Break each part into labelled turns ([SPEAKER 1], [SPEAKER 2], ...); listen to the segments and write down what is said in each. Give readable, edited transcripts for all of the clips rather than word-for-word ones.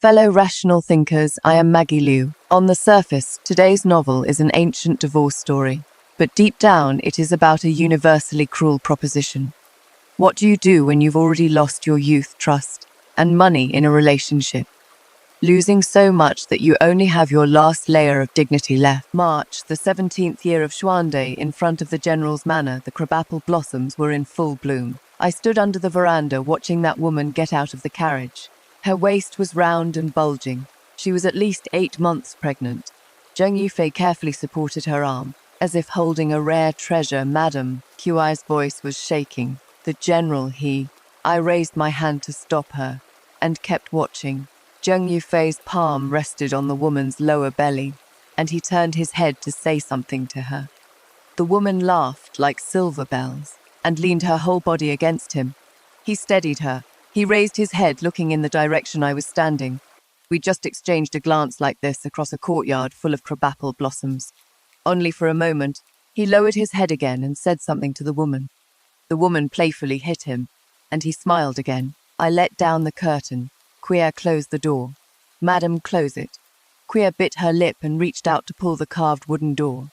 [SPEAKER 1] Fellow rational thinkers, I am Maggie Liu. On the surface, today's novel is an ancient divorce story, but deep down it is about a universally cruel proposition. What do you do when you've already lost your youth, trust, and money in a relationship? Losing so much that you only have your last layer of dignity left. March, the 17th year of Xuande, in front of the General's manor, the crabapple blossoms were in full bloom. I stood under the veranda watching that woman get out of the carriage. Her waist was round and bulging. She was at least 8 months pregnant. Zheng Yufei carefully supported her arm, as if holding a rare treasure. Madam, Qi's voice was shaking. The general, I raised my hand to stop her, and kept watching. Zheng Yufei's palm rested on the woman's lower belly, and he turned his head to say something to her. The woman laughed like silver bells, and leaned her whole body against him. He steadied her. He raised his head, looking in the direction I was standing. We just exchanged a glance like this across a courtyard full of crabapple blossoms. Only for a moment, he lowered his head again and said something to the woman. The woman playfully hit him, and he smiled again. I let down the curtain. Qi closed the door. Madam, close it. Qi bit her lip and reached out to pull the carved wooden door.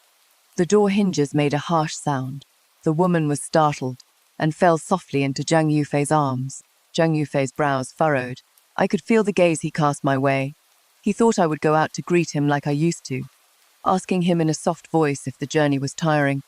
[SPEAKER 1] The door hinges made a harsh sound. The woman was startled, and fell softly into Zheng Yufei's arms. Zheng Yufei's brows furrowed. I could feel the gaze he cast my way. He thought I would go out to greet him like I used to, asking him in a soft voice if the journey was tiring.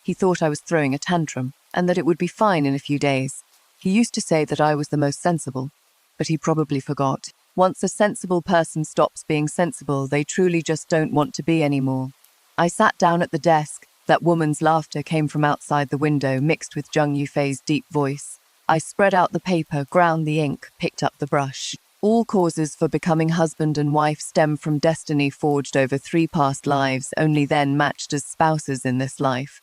[SPEAKER 1] He thought I was throwing a tantrum, and that it would be fine in a few days. He used to say that I was the most sensible, but he probably forgot. Once a sensible person stops being sensible, they truly just don't want to be anymore. I sat down at the desk. That woman's laughter came from outside the window, mixed with Zheng Yufei's deep voice. I spread out the paper, ground the ink, picked up the brush. All causes for becoming husband and wife stem from destiny forged over 3 past lives, only then matched as spouses in this life.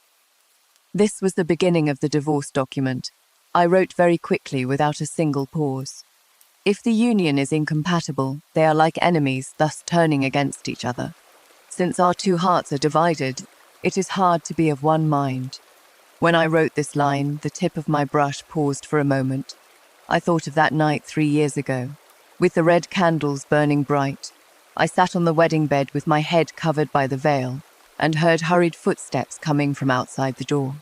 [SPEAKER 1] This was the beginning of the divorce document. I wrote very quickly, without a single pause. If the union is incompatible, they are like enemies, thus turning against each other. Since our 2 hearts are divided, it is hard to be of one mind. When I wrote this line, the tip of my brush paused for a moment. I thought of that night 3 years ago, with the red candles burning bright. I sat on the wedding bed with my head covered by the veil, and heard hurried footsteps coming from outside the door.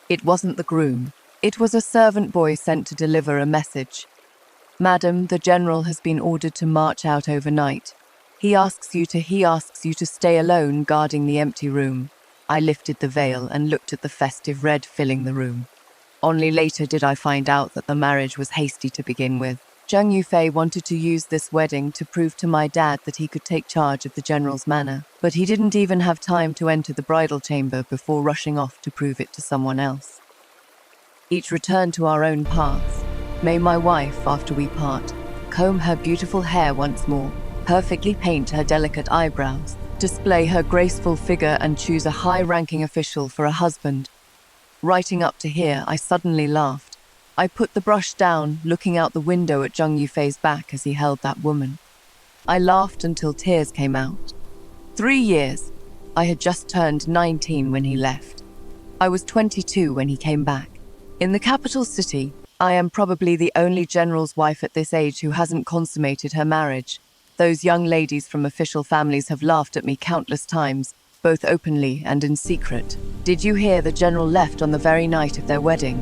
[SPEAKER 1] It wasn't the groom. It was a servant boy sent to deliver a message. Madam, the general has been ordered to march out overnight. He asks you to stay alone, guarding the empty room. I lifted the veil and looked at the festive red filling the room. Only later did I find out that the marriage was hasty to begin with. Zheng Yufei wanted to use this wedding to prove to my dad that he could take charge of the general's manor, but he didn't even have time to enter the bridal chamber before rushing off to prove it to someone else. Each returned to our own paths. May my wife, after we part, comb her beautiful hair once more, perfectly paint her delicate eyebrows, display her graceful figure, and choose a high-ranking official for a husband. Writing up to here, I suddenly laughed. I put the brush down, looking out the window at Zheng Yufei's back as he held that woman. I laughed until tears came out. 3 years. I had just turned 19 when he left. I was 22 when he came back. In the capital city, I am probably the only general's wife at this age who hasn't consummated her marriage. Those young ladies from official families have laughed at me countless times, both openly and in secret. Did you hear the general left on the very night of their wedding?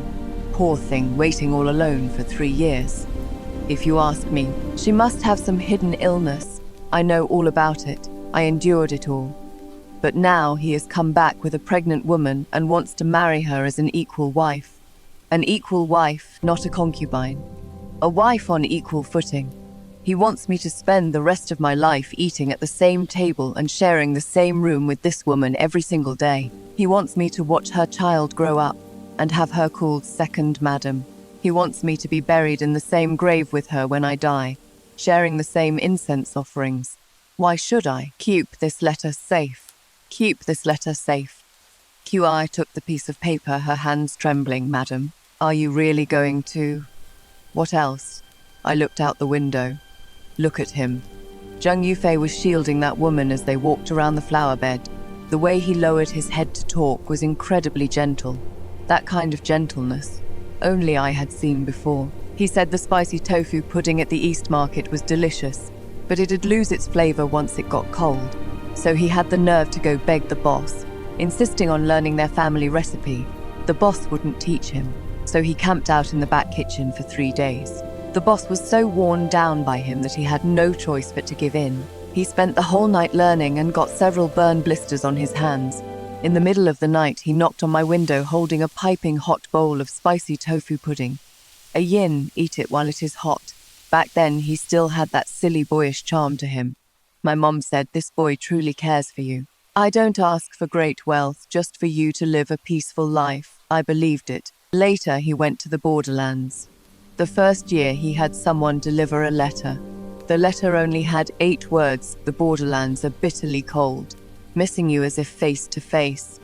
[SPEAKER 1] Poor thing, waiting all alone for 3 years. If you ask me, she must have some hidden illness. I know all about it. I endured it all. But now he has come back with a pregnant woman and wants to marry her as an equal wife. An equal wife, not a concubine. A wife on equal footing. He wants me to spend the rest of my life eating at the same table and sharing the same room with this woman every single day. He wants me to watch her child grow up and have her called second madam. He wants me to be buried in the same grave with her when I die, sharing the same incense offerings. Why should I? Keep this letter safe. Keep this letter safe. Qi took the piece of paper, her hands trembling. Madam, are you really going to? What else? I looked out the window. Look at him. Zheng Yufei was shielding that woman as they walked around the flower bed. The way he lowered his head to talk was incredibly gentle. That kind of gentleness only I had seen before. He said the spicy tofu pudding at the East Market was delicious, but it'd lose its flavor once it got cold. So he had the nerve to go beg the boss, insisting on learning their family recipe. The boss wouldn't teach him, so he camped out in the back kitchen for 3 days. The boss was so worn down by him that he had no choice but to give in. He spent the whole night learning and got several burn blisters on his hands. In the middle of the night, he knocked on my window holding a piping hot bowl of spicy tofu pudding. A yin, eat it while it is hot. Back then, he still had that silly boyish charm to him. My mom said, "This boy truly cares for you. I don't ask for great wealth, just for you to live a peaceful life." I believed it. Later, he went to the borderlands. The first year, he had someone deliver a letter. The letter only had 8 words: "The borderlands are bitterly cold. Missing you as if face to face."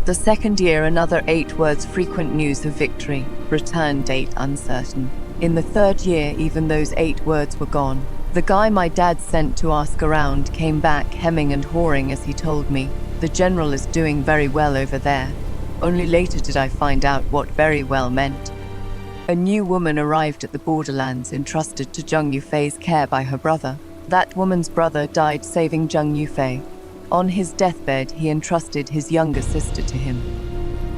[SPEAKER 1] The second year, another 8 words: "Frequent news of victory. Return date uncertain." In the third year, even those 8 words were gone. The guy my dad sent to ask around came back hemming and hawing as he told me, "The general is doing very well over there." Only later did I find out what very well meant. A new woman arrived at the borderlands, entrusted to Zheng Yufei's care by her brother. That woman's brother died saving Zheng Yufei. On his deathbed, he entrusted his younger sister to him.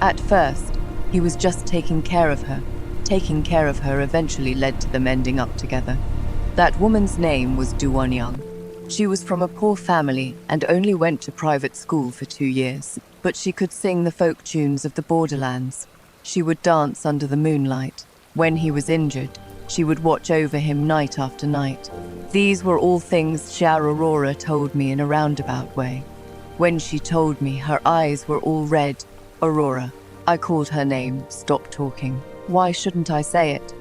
[SPEAKER 1] At first, he was just taking care of her. Taking care of her eventually led to them ending up together. That woman's name was Du Wanyang. She was from a poor family and only went to private school for 2 years, but she could sing the folk tunes of the borderlands. She would dance under the moonlight. When he was injured, she would watch over him night after night. These were all things Xia Aurora told me in a roundabout way. When she told me, her eyes were all red. Aurora. I called her name. Stop talking. Why shouldn't I say it?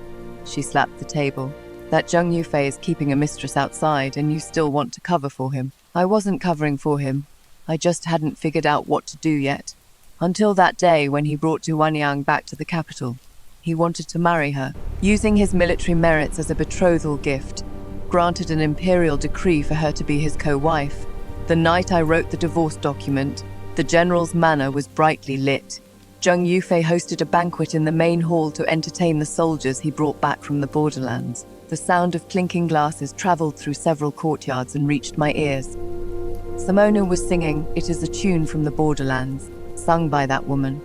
[SPEAKER 1] She slapped the table. That Zheng Yufei is keeping a mistress outside and you still want to cover for him. I wasn't covering for him. I just hadn't figured out what to do yet. Until that day when he brought Du Wanyang back to the capital. He wanted to marry her, using his military merits as a betrothal gift, granted an imperial decree for her to be his co-wife. The night I wrote the divorce document, the general's manor was brightly lit. Zheng Yufei hosted a banquet in the main hall to entertain the soldiers he brought back from the borderlands. The sound of clinking glasses traveled through several courtyards and reached my ears. Simona was singing "It Is a Tune from the Borderlands," sung by that woman.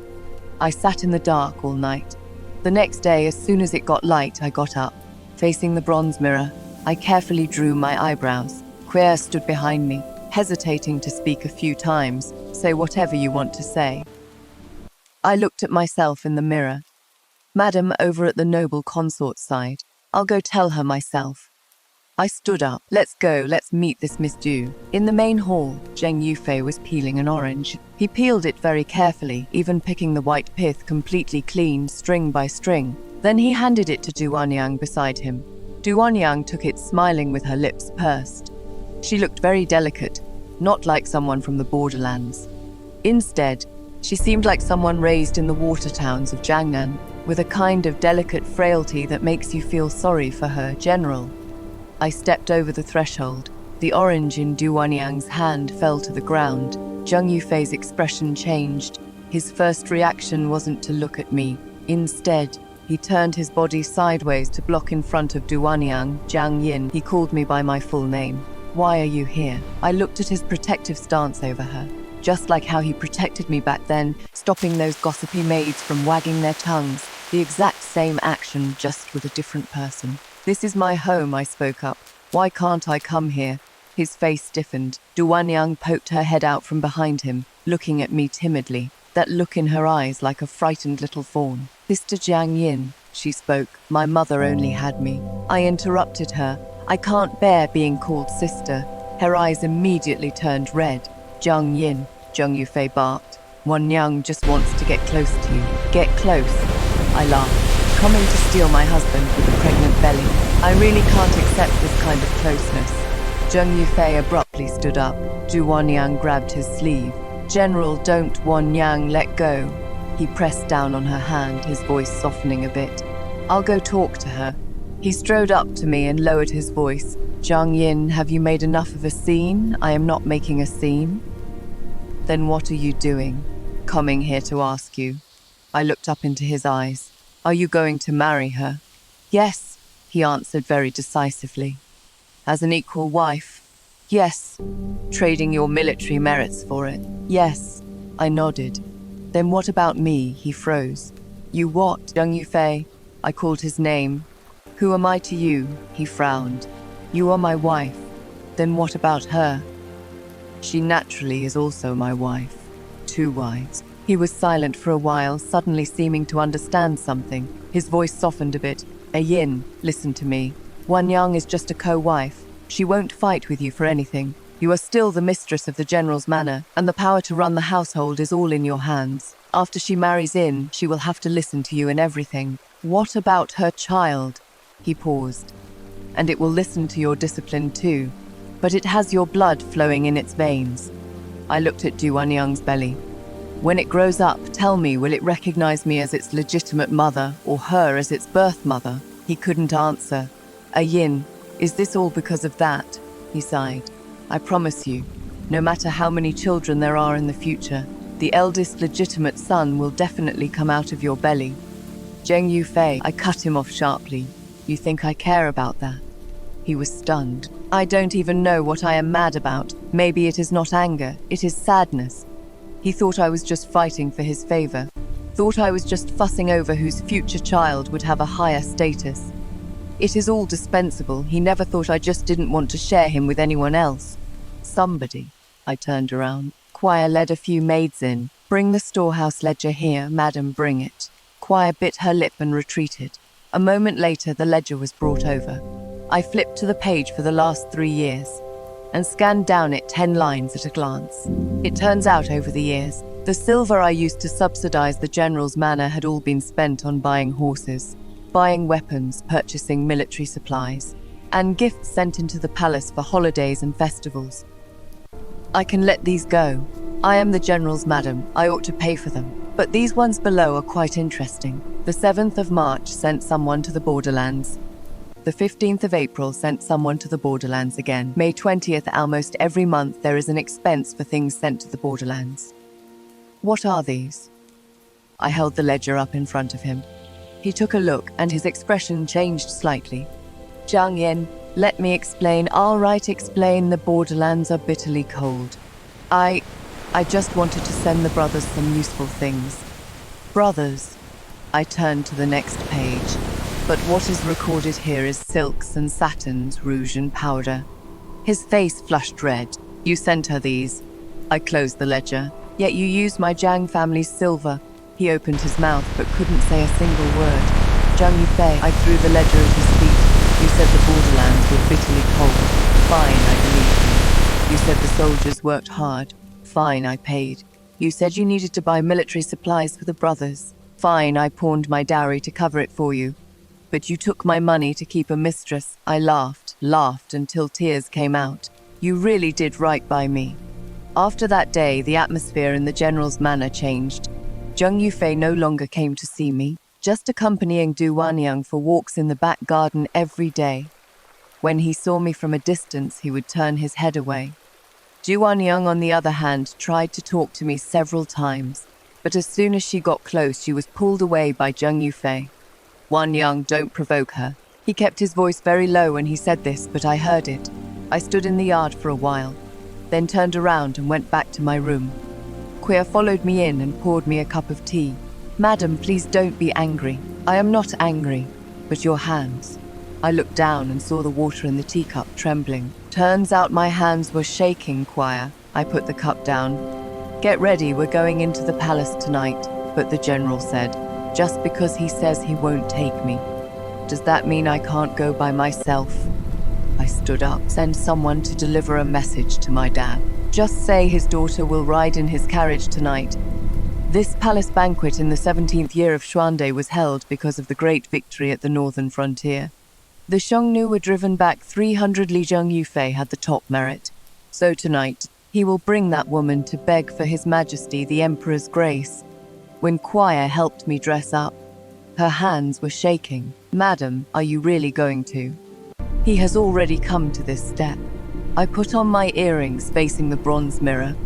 [SPEAKER 1] I sat in the dark all night. The next day, as soon as it got light, I got up. Facing the bronze mirror, I carefully drew my eyebrows. Queer stood behind me, hesitating to speak a few times. "Say whatever you want to say." I looked at myself in the mirror. "Madam, over at the noble consort's side. I'll go tell her myself." I stood up. "Let's go, let's meet this Miss Du." In the main hall, Zheng Yufei was peeling an orange. He peeled it very carefully, even picking the white pith completely clean, string by string. Then he handed it to Du Wanyang beside him. Du Wanyang took it, smiling with her lips pursed. She looked very delicate, not like someone from the borderlands. Instead, she seemed like someone raised in the water towns of Jiangnan, with a kind of delicate frailty that makes you feel sorry for her, General. I stepped over the threshold. The orange in Du Wanyang's hand fell to the ground. Zheng Yufei's expression changed. His first reaction wasn't to look at me. Instead, he turned his body sideways to block in front of Du Wanyang. "Jiang Yin," he called me by my full name. "Why are you here?" I looked at his protective stance over her. Just like how he protected me back then, stopping those gossipy maids from wagging their tongues. The exact same action, just with a different person. "This is my home," I spoke up. "Why can't I come here?" His face stiffened. Du Wanyang poked her head out from behind him, looking at me timidly, that look in her eyes like a frightened little fawn. "Sister Jiang Yin," she spoke. "My mother only had me." I interrupted her. "I can't bear being called sister." Her eyes immediately turned red. "Jiang Yin," Zheng Yufei barked. "Wanyang just wants to get close to you." "Get close?" I laughed. "Coming to steal my husband with a pregnant belly. I really can't accept this kind of closeness." Zheng Yufei abruptly stood up. Du Wanyang grabbed his sleeve. "General, don't." Wanyang let go. He pressed down on her hand, his voice softening a bit. "I'll go talk to her." He strode up to me and lowered his voice. "Jiang Yin, have you made enough of a scene?" "I am not making a scene." "Then what are you doing?" "Coming here to ask you." I looked up into his eyes. "Are you going to marry her?" "Yes," he answered very decisively. As an equal wife? Yes. Trading your military merits for it? Yes. I nodded. Then what about me? He froze. You what? Zheng Yufei. I called his name. Who am I to you? He frowned. You are my wife. Then what about her? She naturally is also my wife. 2 wives. He was silent for a while, suddenly seeming to understand something. His voice softened a bit. Yin, listen to me. Wan Yang is just a co-wife. She won't fight with you for anything. You are still the mistress of the general's manor, and the power to run the household is all in your hands. After she marries in, she will have to listen to you in everything. What about her child? He paused. And it will listen to your discipline too. But it has your blood flowing in its veins. I looked at Du Yang's belly. When it grows up, tell me, will it recognize me as its legitimate mother or her as its birth mother? He couldn't answer. Yin, is this all because of that? He sighed. I promise you, no matter how many children there are in the future, the eldest legitimate son will definitely come out of your belly. Zheng Yufei, I cut him off sharply. You think I care about that? He was stunned. I don't even know what I am mad about. Maybe it is not anger, it is sadness. He thought I was just fighting for his favor. Thought I was just fussing over whose future child would have a higher status. It is all dispensable. He never thought I just didn't want to share him with anyone else. Somebody. I turned around. Choir led a few maids in. Bring the storehouse ledger here, madam, bring it. Choir bit her lip and retreated. A moment later, the ledger was brought over. I flipped to the page for the last 3 years and scanned down it 10 lines at a glance. It turns out over the years, the silver I used to subsidize the general's manor had all been spent on buying horses, buying weapons, purchasing military supplies, and gifts sent into the palace for holidays and festivals. I can let these go. I am the general's madam. I ought to pay for them. But these ones below are quite interesting. The 7th of March sent someone to the borderlands. The 15th of April sent someone to the borderlands again. May 20th, almost every month there is an expense for things sent to the borderlands. What are these? I held the ledger up in front of him. He took a look and his expression changed slightly. Zhang Yin, let me explain. All right, explain. The borderlands are bitterly cold. I just wanted to send the brothers some useful things. Brothers. I turned to the next page. But what is recorded here is silks and satins, rouge and powder. His face flushed red. You sent her these. I closed the ledger. Yet you used my Zhang family's silver. He opened his mouth but couldn't say a single word. Zhang Yufei, I threw the ledger at his feet. You said the borderlands were bitterly cold. Fine, I believed you. You said the soldiers worked hard. Fine, I paid. You said you needed to buy military supplies for the brothers. Fine, I pawned my dowry to cover it for you. But you took my money to keep a mistress. I laughed until tears came out. You really did right by me. After that day, the atmosphere in the general's manor changed. Zheng Yufei no longer came to see me, just accompanying Du Wanyang for walks in the back garden every day. When he saw me from a distance, he would turn his head away. Du Wanyang, on the other hand, tried to talk to me several times, but as soon as she got close, she was pulled away by Zheng Yufei. Wanyang, don't provoke her. He kept his voice very low when he said this, but I heard it. I stood in the yard for a while, then turned around and went back to my room. Queer followed me in and poured me a cup of tea. Madam, please don't be angry. I am not angry, but your hands. I looked down and saw the water in the teacup trembling. Turns out my hands were shaking, Choir. I put the cup down. Get ready, we're going into the palace tonight, but the general said, just because he says he won't take me. Does that mean I can't go by myself? I stood up. Send someone to deliver a message to my dad. Just say his daughter will ride in his carriage tonight. This palace banquet in the 17th year of Xuande was held because of the great victory at the northern frontier. The Xiongnu were driven back 300. Li Zheng Yufei had the top merit. So tonight, he will bring that woman to beg for His Majesty the Emperor's grace. When Choir helped me dress up, her hands were shaking. Madam, are you really going to? He has already come to this step. I put on my earrings facing the bronze mirror.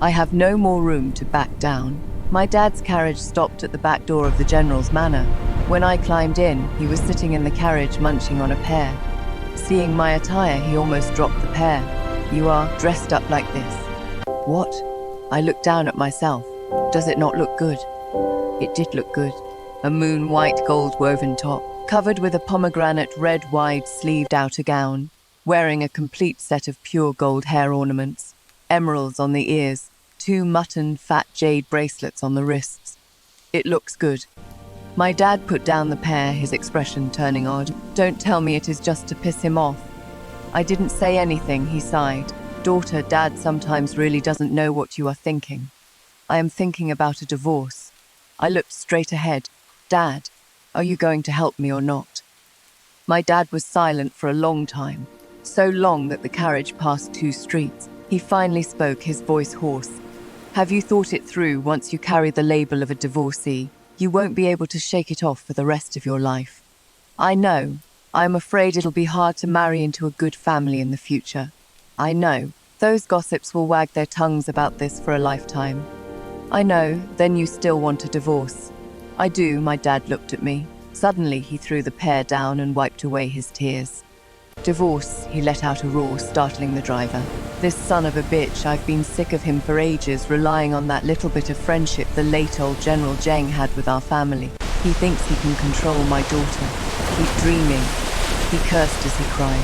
[SPEAKER 1] I have no more room to back down. My dad's carriage stopped at the back door of the general's manor. When I climbed in, he was sitting in the carriage munching on a pear. Seeing my attire, he almost dropped the pear. You are dressed up like this. What? I looked down at myself. Does it not look good? It did look good. A moon-white gold woven top, covered with a pomegranate red wide-sleeved outer gown, wearing a complete set of pure gold hair ornaments, emeralds on the ears, 2 mutton fat jade bracelets on the wrists. It looks good. My dad put down the pear, his expression turning odd. Don't tell me it is just to piss him off. I didn't say anything, he sighed. Daughter, Dad sometimes really doesn't know what you are thinking. I am thinking about a divorce. I looked straight ahead. Dad, are you going to help me or not? My dad was silent for a long time, so long that the carriage passed 2 streets. He finally spoke, his voice hoarse. Have you thought it through? Once you carry the label of a divorcee, you won't be able to shake it off for the rest of your life. I know. I'm afraid it'll be hard to marry into a good family in the future. I know. Those gossips will wag their tongues about this for a lifetime. I know. Then you still want a divorce. I do. My dad looked at me. Suddenly he threw the pear down and wiped away his tears. Divorce, he let out a roar, startling the driver. This son of a bitch, I've been sick of him for ages, relying on that little bit of friendship the late old General Zheng had with our family. He thinks he can control my daughter. Keep dreaming. He cursed as he cried.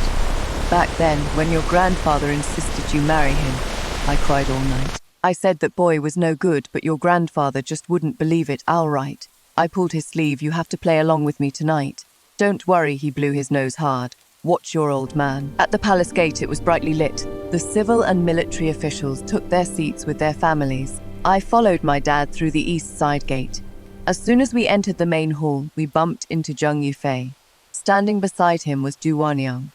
[SPEAKER 1] Back then, when your grandfather insisted you marry him, I cried all night. I said that boy was no good, but your grandfather just wouldn't believe it. All right. I pulled his sleeve. You have to play along with me tonight. Don't worry, he blew his nose hard. Watch your old man. At the palace gate, it was brightly lit. The civil and military officials took their seats with their families. I followed my dad through the east side gate. As soon as we entered the main hall, we bumped into Zheng Yufei. Standing beside him was Du Wanyang.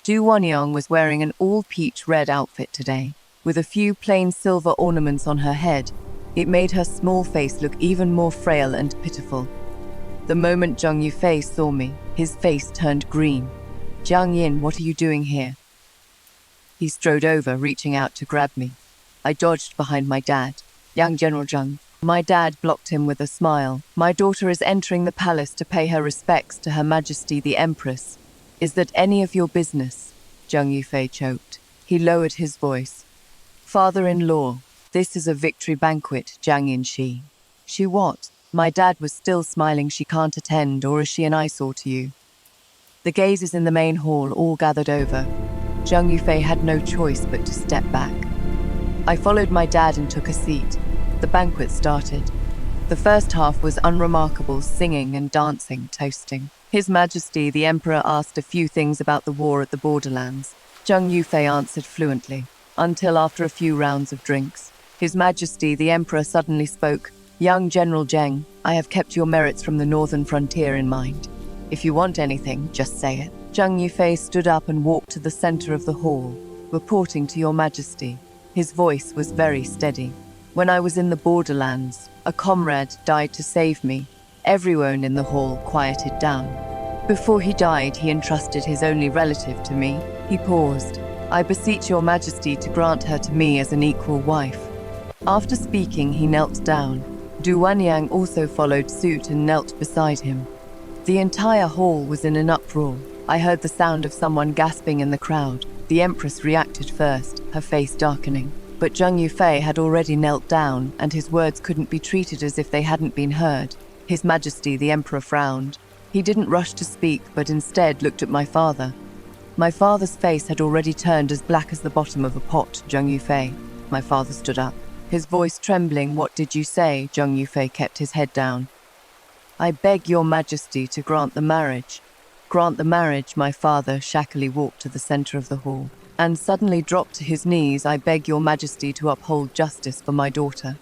[SPEAKER 1] Du Wanyang was wearing an all-peach red outfit today, with a few plain silver ornaments on her head. It made her small face look even more frail and pitiful. The moment Zheng Yufei saw me, his face turned green. Jiang Yin, what are you doing here? He strode over, reaching out to grab me. I dodged behind my dad. Young General Zheng. My dad blocked him with a smile. My daughter is entering the palace to pay her respects to Her Majesty the Empress. Is that any of your business? Zheng Yufei choked. He lowered his voice. Father-in-law, this is a victory banquet, Jiang Yin she. She what? My dad was still smiling. She can't attend, or is she an eyesore to you? The gazes in the main hall all gathered over. Zheng Yufei had no choice but to step back. I followed my dad and took a seat. The banquet started. The first half was unremarkable, singing and dancing, toasting. His Majesty the Emperor asked a few things about the war at the borderlands. Zheng Yufei answered fluently, until after a few rounds of drinks. His Majesty the Emperor suddenly spoke. Young General Zheng, I have kept your merits from the northern frontier in mind. If you want anything, just say it. Zheng Yufei stood up and walked to the center of the hall, reporting to your Majesty. His voice was very steady. When I was in the borderlands, a comrade died to save me. Everyone in the hall quieted down. Before he died, he entrusted his only relative to me. He paused. I beseech your Majesty to grant her to me as an equal wife. After speaking, he knelt down. Du Wanyang also followed suit and knelt beside him. The entire hall was in an uproar. I heard the sound of someone gasping in the crowd. The Empress reacted first, her face darkening. But Zheng Yufei had already knelt down, and his words couldn't be treated as if they hadn't been heard. His Majesty the Emperor frowned. He didn't rush to speak, but instead looked at my father. My father's face had already turned as black as the bottom of a pot. Zheng Yufei. My father stood up, his voice trembling. What did you say? Zheng Yufei kept his head down. I beg your Majesty to grant the marriage. Grant the marriage. My father shackily walked to the center of the hall and suddenly dropped to his knees. I beg your Majesty to uphold justice for my daughter.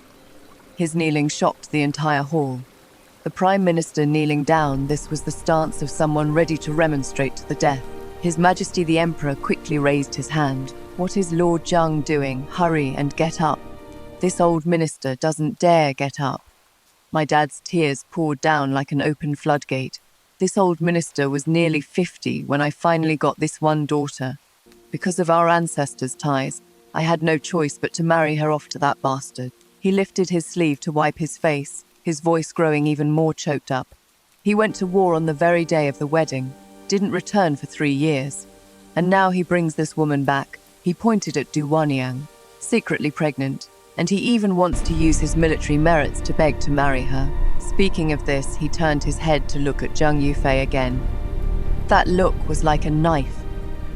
[SPEAKER 1] His kneeling shocked the entire hall. The Prime Minister kneeling down, this was the stance of someone ready to remonstrate to the death. His Majesty the Emperor quickly raised his hand. What is Lord Zheng doing? Hurry and get up. This old minister doesn't dare get up. My dad's tears poured down like an open floodgate. This old minister was nearly 50 when I finally got this one daughter. Because of our ancestors' ties, I had no choice but to marry her off to that bastard. He lifted his sleeve to wipe his face, his voice growing even more choked up. He went to war on the very day of the wedding, didn't return for 3 years. And now he brings this woman back. He pointed at Du Wanyang, secretly pregnant, and he even wants to use his military merits to beg to marry her. Speaking of this, he turned his head to look at Zhang Yufei again. That look was like a knife.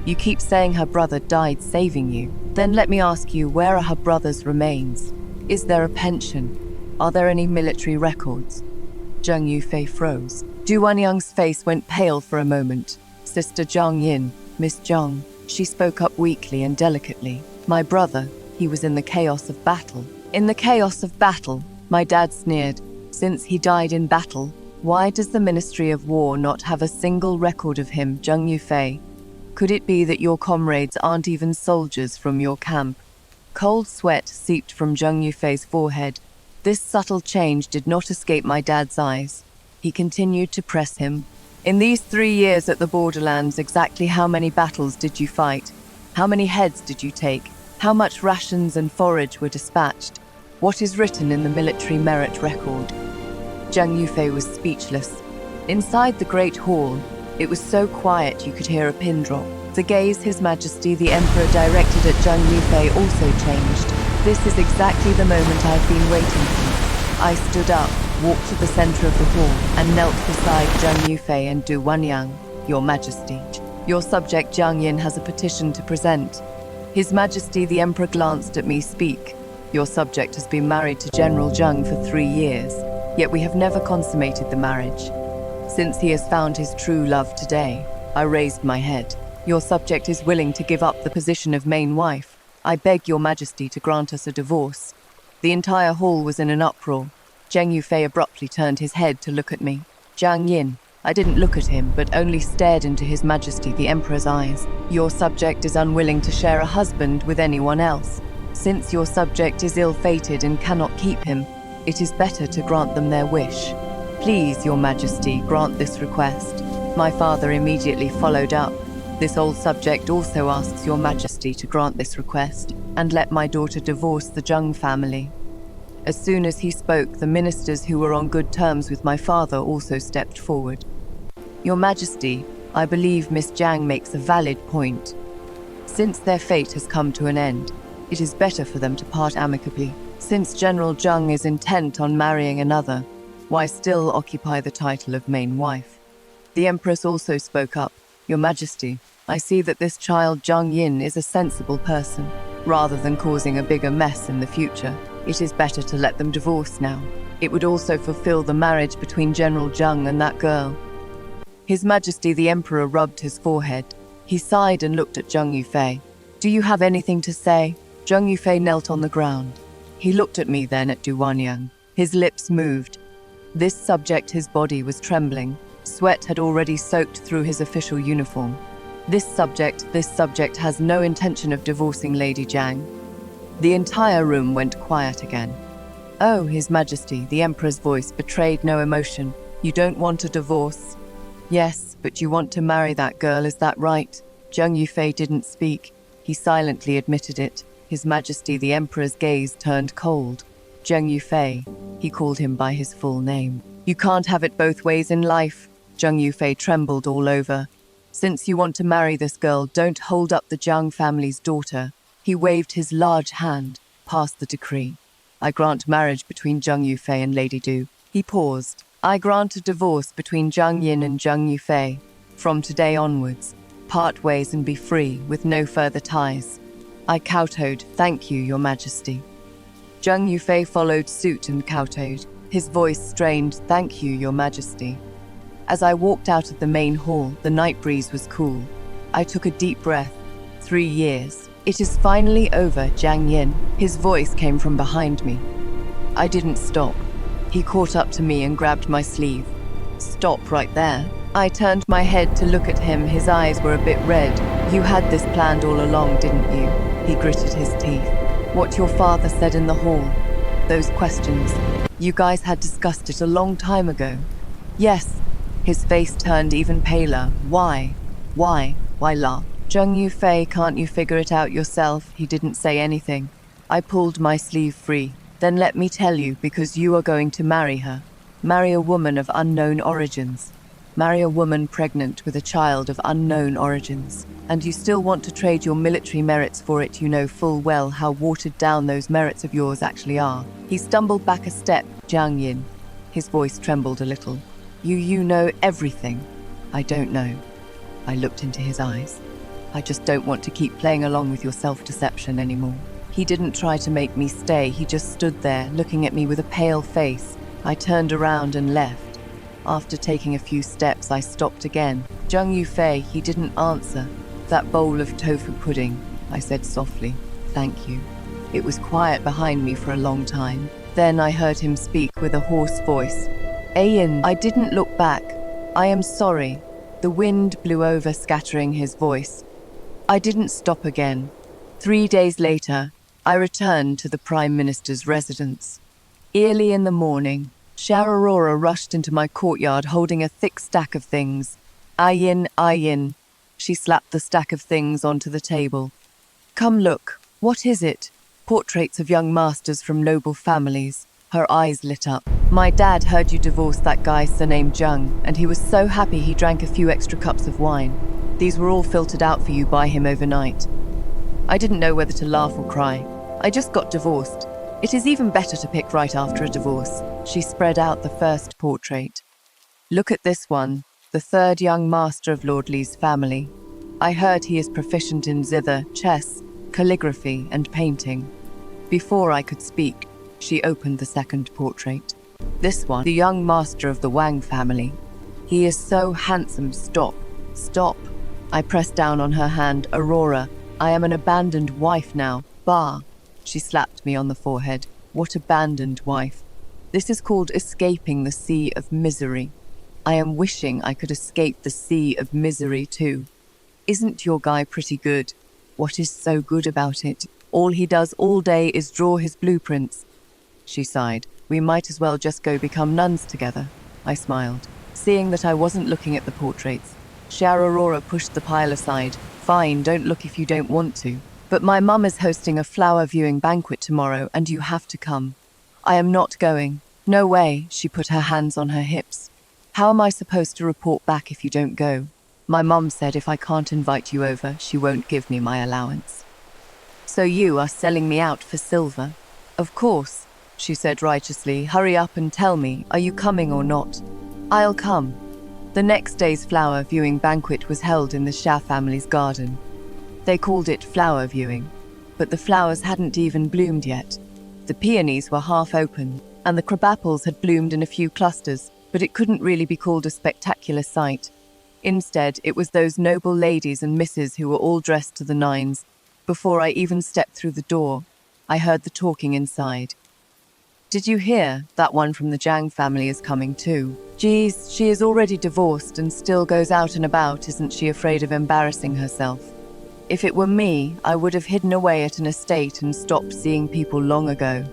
[SPEAKER 1] You keep saying her brother died saving you. Then let me ask you, where are her brother's remains? Is there a pension? Are there any military records? Zhang Yufei froze. Du Wanyang's face went pale for a moment. Sister Zhang Yin, Miss Zhang, she spoke up weakly and delicately. My brother, he was in the chaos of battle. In the chaos of battle, my dad sneered. Since he died in battle, why does the Ministry of War not have a single record of him, Zhang Yufei? Could it be that your comrades aren't even soldiers from your camp? Cold sweat seeped from Zhang Yufei's forehead. This subtle change did not escape my dad's eyes. He continued to press him. In these 3 years at the borderlands, exactly how many battles did you fight? How many heads did you take? How much rations and forage were dispatched? What is written in the military merit record? Zhang Yufei was speechless. Inside the great hall, it was so quiet you could hear a pin drop. The gaze His Majesty the Emperor directed at Zhang Yufei also changed. This is exactly the moment I've been waiting for. I stood up, walked to the center of the hall, and knelt beside Zhang Yufei and Du Wanyang. Your Majesty, your subject Jiang Yin has a petition to present. His Majesty the Emperor glanced at me. Speak. Your subject has been married to General Zhang for 3 years, yet we have never consummated the marriage. Since he has found his true love today, I raised my head. Your subject is willing to give up the position of main wife. I beg your Majesty to grant us a divorce. The entire hall was in an uproar. Zhang Yufei abruptly turned his head to look at me. Jiang Yin. I didn't look at him, but only stared into His Majesty the Emperor's eyes. Your subject is unwilling to share a husband with anyone else. Since your subject is ill-fated and cannot keep him, it is better to grant them their wish. Please, Your Majesty, grant this request. My father immediately followed up. This old subject also asks Your Majesty to grant this request and let my daughter divorce the Zhang family. As soon as he spoke, the ministers who were on good terms with my father also stepped forward. Your Majesty, I believe Miss Zhang makes a valid point. Since their fate has come to an end, it is better for them to part amicably. Since General Zhang is intent on marrying another, why still occupy the title of main wife? The Empress also spoke up. Your Majesty, I see that this child Jiang Yin is a sensible person. Rather than causing a bigger mess in the future, it is better to let them divorce now. It would also fulfill the marriage between General Zhang and that girl. His Majesty the Emperor rubbed his forehead. He sighed and looked at Zhang Yufei. Do you have anything to say? Zhang Yufei knelt on the ground. He looked at me, then at Du Wanyang. His lips moved. This subject, his body was trembling. Sweat had already soaked through his official uniform. This subject has no intention of divorcing Lady Zhang. The entire room went quiet again. Oh, His Majesty, the Emperor's voice betrayed no emotion. You don't want a divorce? Yes, but you want to marry that girl, is that right? Zhang Yufei didn't speak. He silently admitted it. His Majesty the Emperor's gaze turned cold. Zhang Yufei, he called him by his full name. You can't have it both ways in life. Zhang Yufei trembled all over. Since you want to marry this girl, don't hold up the Zhang family's daughter. He waved his large hand, passed the decree. I grant marriage between Zhang Yufei and Lady Du. He paused. I grant a divorce between Jiang Yin and Zhang Yufei. From today onwards, part ways and be free with no further ties. I kowtowed. Thank you, Your Majesty. Zhang Yufei followed suit and kowtowed. His voice strained. Thank you, Your Majesty. As I walked out of the main hall, the night breeze was cool. I took a deep breath. 3 years. It is finally over, Jiang Yin. His voice came from behind me. I didn't stop. He caught up to me and grabbed my sleeve. Stop right there. I turned my head to look at him. His eyes were a bit red. You had this planned all along, didn't you? He gritted his teeth. What your father said in the hall. Those questions. You guys had discussed it a long time ago. Yes. His face turned even paler. Why? Why laugh? Zhang Yufei, can't you figure it out yourself? He didn't say anything. I pulled my sleeve free. Then let me tell you, because you are going to marry her. Marry a woman of unknown origins. Marry a woman pregnant with a child of unknown origins. And you still want to trade your military merits for it. You know full well how watered down those merits of yours actually are. He stumbled back a step, Jiang Yin. His voice trembled a little. You know everything. I don't know. I looked into his eyes. I just don't want to keep playing along with your self-deception anymore. He didn't try to make me stay. He just stood there, looking at me with a pale face. I turned around and left. After taking a few steps, I stopped again. Zheng Yufei, he didn't answer. That bowl of tofu pudding, I said softly. Thank you. It was quiet behind me for a long time. Then I heard him speak with a hoarse voice. Ayin, I didn't look back. I am sorry. The wind blew over, scattering his voice. I didn't stop again. 3 days later, I returned to the Prime Minister's residence. Early in the morning, Shararora rushed into my courtyard holding a thick stack of things. Ayin. She slapped the stack of things onto the table. Come look. What is it? Portraits of young masters from noble families. Her eyes lit up. My dad heard you divorced that guy surnamed Zheng, and he was so happy he drank a few extra cups of wine. These were all filtered out for you by him overnight. I didn't know whether to laugh or cry. I just got divorced. It is even better to pick right after a divorce. She spread out the first portrait. Look at this one, the third young master of Lord Li's family. I heard he is proficient in zither, chess, calligraphy, and painting. Before I could speak, she opened the second portrait. This one, the young master of the Wang family. He is so handsome. Stop. I pressed down on her hand. Aurora, I am an abandoned wife now. Bah. She slapped me on the forehead. What abandoned wife? This is called escaping the sea of misery. I am wishing I could escape the sea of misery too. Isn't your guy pretty good? What is so good about it? All he does all day is draw his blueprints. She sighed. We might as well just go become nuns together. I smiled. Seeing that I wasn't looking at the portraits, Shararora pushed the pile aside. Fine, don't look if you don't want to. But my mum is hosting a flower viewing banquet tomorrow and you have to come. I am not going. No way. She put her hands on her hips. How am I supposed to report back if you don't go? My mum said if I can't invite you over, she won't give me my allowance. So you are selling me out for silver? Of course, she said righteously. Hurry up and tell me, are you coming or not? I'll come. The next day's flower viewing banquet was held in the Xia family's garden. They called it flower viewing, but the flowers hadn't even bloomed yet. The peonies were half open, and the crabapples had bloomed in a few clusters, but it couldn't really be called a spectacular sight. Instead, it was those noble ladies and misses who were all dressed to the nines. Before I even stepped through the door, I heard the talking inside. Did you hear? That one from the Zhang family is coming too. Geez, she is already divorced and still goes out and about. Isn't she afraid of embarrassing herself? If it were me, I would have hidden away at an estate and stopped seeing people long ago.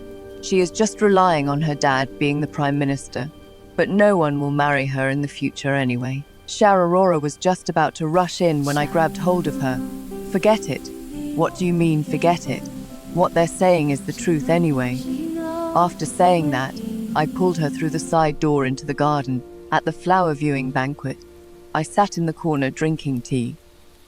[SPEAKER 1] She is just relying on her dad being the Prime Minister. But no one will marry her in the future anyway. Shararora was just about to rush in when I grabbed hold of her. Forget it. What do you mean, forget it? What they're saying is the truth anyway. After saying that, I pulled her through the side door into the garden at the flower viewing banquet. I sat in the corner drinking tea.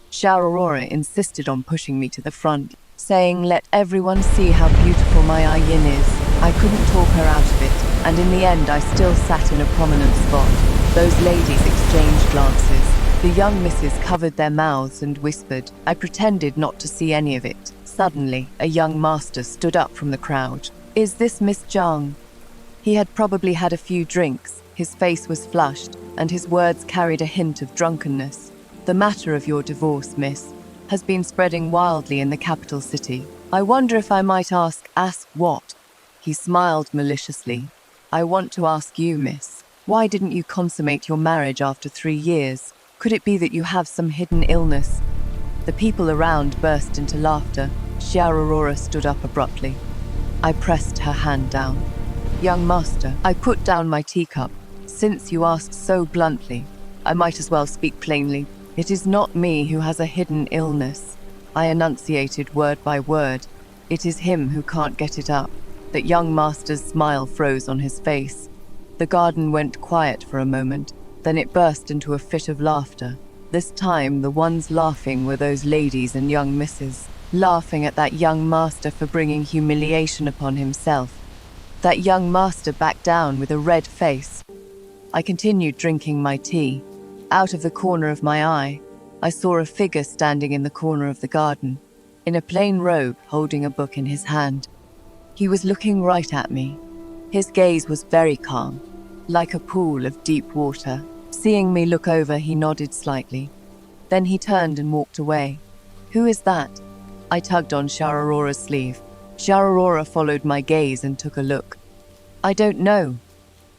[SPEAKER 1] Shararora insisted on pushing me to the front, saying, let everyone see how beautiful my Ayin is. I couldn't talk her out of it, and in the end I still sat in a prominent spot. Those ladies exchanged glances. The young misses covered their mouths and whispered. I pretended not to see any of it. Suddenly, a young master stood up from the crowd. Is this Miss Zhang? He had probably had a few drinks. His face was flushed, and his words carried a hint of drunkenness. The matter of your divorce, miss, has been spreading wildly in the capital city. I wonder if I might ask what? He smiled maliciously. I want to ask you, miss, why didn't you consummate your marriage after 3 years? Could it be that you have some hidden illness? The people around burst into laughter. Shararora stood up abruptly. I pressed her hand down. Young master, I put down my teacup. Since you asked so bluntly, I might as well speak plainly. It is not me who has a hidden illness. I enunciated word by word. It is him who can't get it up. That young master's smile froze on his face. The garden went quiet for a moment. Then it burst into a fit of laughter. This time, the ones laughing were those ladies and young misses, laughing at that young master for bringing humiliation upon himself. That young master backed down with a red face. I continued drinking my tea. Out of the corner of my eye, I saw a figure standing in the corner of the garden, in a plain robe, holding a book in his hand. He was looking right at me. His gaze was very calm, like a pool of deep water. Seeing me look over, he nodded slightly. Then he turned and walked away. "Who is that?" I tugged on Shararora's sleeve. Shararora followed my gaze and took a look. "I don't know."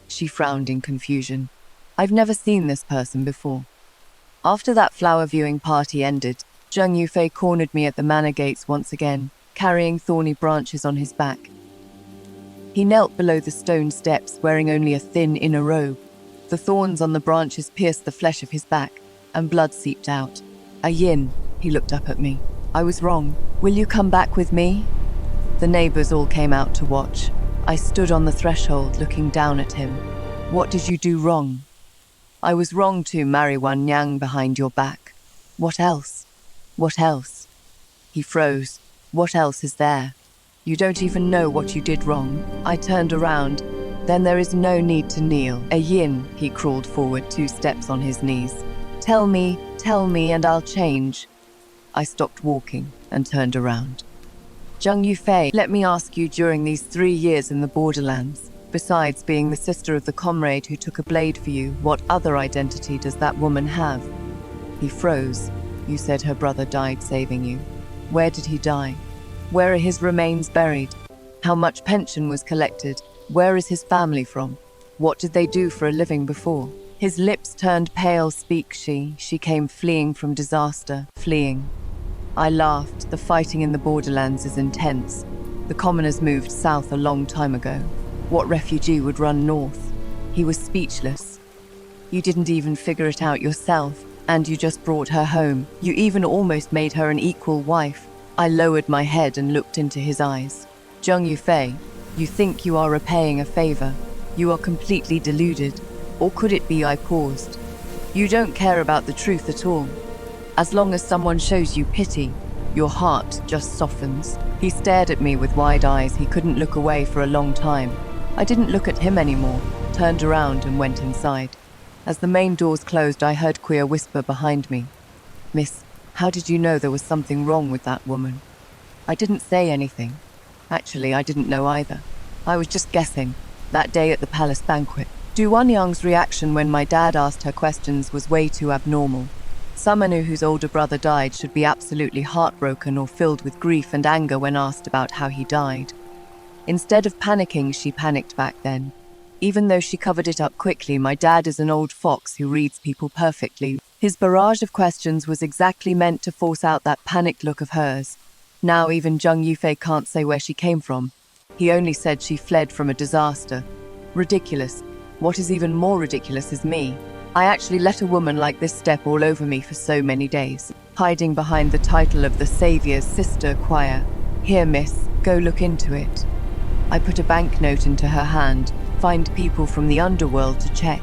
[SPEAKER 1] She frowned in confusion. "I've never seen this person before." After that flower viewing party ended, Zheng Yufei cornered me at the manor gates once again, carrying thorny branches on his back. He knelt below the stone steps, wearing only a thin inner robe. The thorns on the branches pierced the flesh of his back, and blood seeped out. "Yin," he looked up at me. "I was wrong. Will you come back with me?" The neighbors all came out to watch. I stood on the threshold, looking down at him. "What did you do wrong?" "I was wrong to marry Wan Yang behind your back." "What else?" "What else?" He froze. "What else is there? You don't even know what you did wrong." I turned around. "Then there is no need to kneel." "Yin," he crawled forward 2 steps on his knees. Tell me, and I'll change." I stopped walking and turned around. "Zheng Yufei, let me ask you, during these 3 years in the borderlands, besides being the sister of the comrade who took a blade for you, what other identity does that woman have?" He froze. "You said her brother died saving you. Where did he die? Where are his remains buried? How much pension was collected? Where is his family from? What did they do for a living before?" His lips turned pale. "Speak, she came fleeing from disaster, fleeing." I laughed. "The fighting in the borderlands is intense. The commoners moved south a long time ago. What refugee would run north?" He was speechless. "You didn't even figure it out yourself, and you just brought her home. You even almost made her an equal wife." I lowered my head and looked into his eyes. "Zheng Yufei, you think you are repaying a favor. You are completely deluded. Or could it be?" I paused. "You don't care about the truth at all. As long as someone shows you pity, your heart just softens." He stared at me with wide eyes. He couldn't look away for a long time. I didn't look at him anymore, turned around and went inside. As the main doors closed, I heard Queer whisper behind me. "Miss, how did you know there was something wrong with that woman?" I didn't say anything. Actually, I didn't know either. I was just guessing. That day at the palace banquet, Du Wanyang's reaction when my dad asked her questions was way too abnormal. Someone whose older brother died should be absolutely heartbroken or filled with grief and anger when asked about how he died. Instead of panicking, she panicked back then. Even though she covered it up quickly, my dad is an old fox who reads people perfectly. His barrage of questions was exactly meant to force out that panicked look of hers. Now even Zheng Yufei can't say where she came from. He only said she fled from a disaster. Ridiculous. What is even more ridiculous is me. I actually let a woman like this step all over me for so many days, hiding behind the title of the Saviour's Sister Choir. "Here, miss, go look into it." I put a banknote into her hand. "Find people from the underworld to check."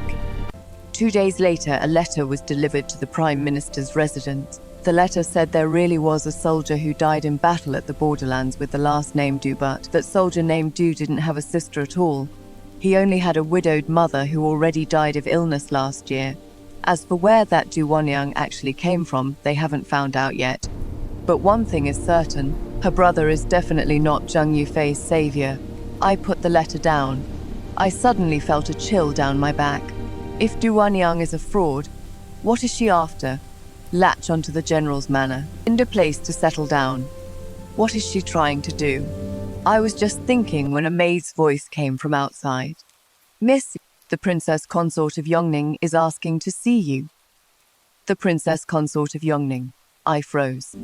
[SPEAKER 1] 2 days later, a letter was delivered to the Prime Minister's residence. The letter said there really was a soldier who died in battle at the borderlands with the last name Du, but that soldier named Du didn't have a sister at all. He only had a widowed mother who already died of illness last year. As for where that Du Wanyang actually came from, they haven't found out yet. But one thing is certain, her brother is definitely not Zheng Yufei's savior. I put the letter down. I suddenly felt a chill down my back. If Du Wanyang is a fraud, what is she after? Latch onto the general's manor, find a place to settle down. What is she trying to do? I was just thinking when a maid's voice came from outside. "Miss, the Princess Consort of Yongning is asking to see you." The Princess Consort of Yongning. I froze.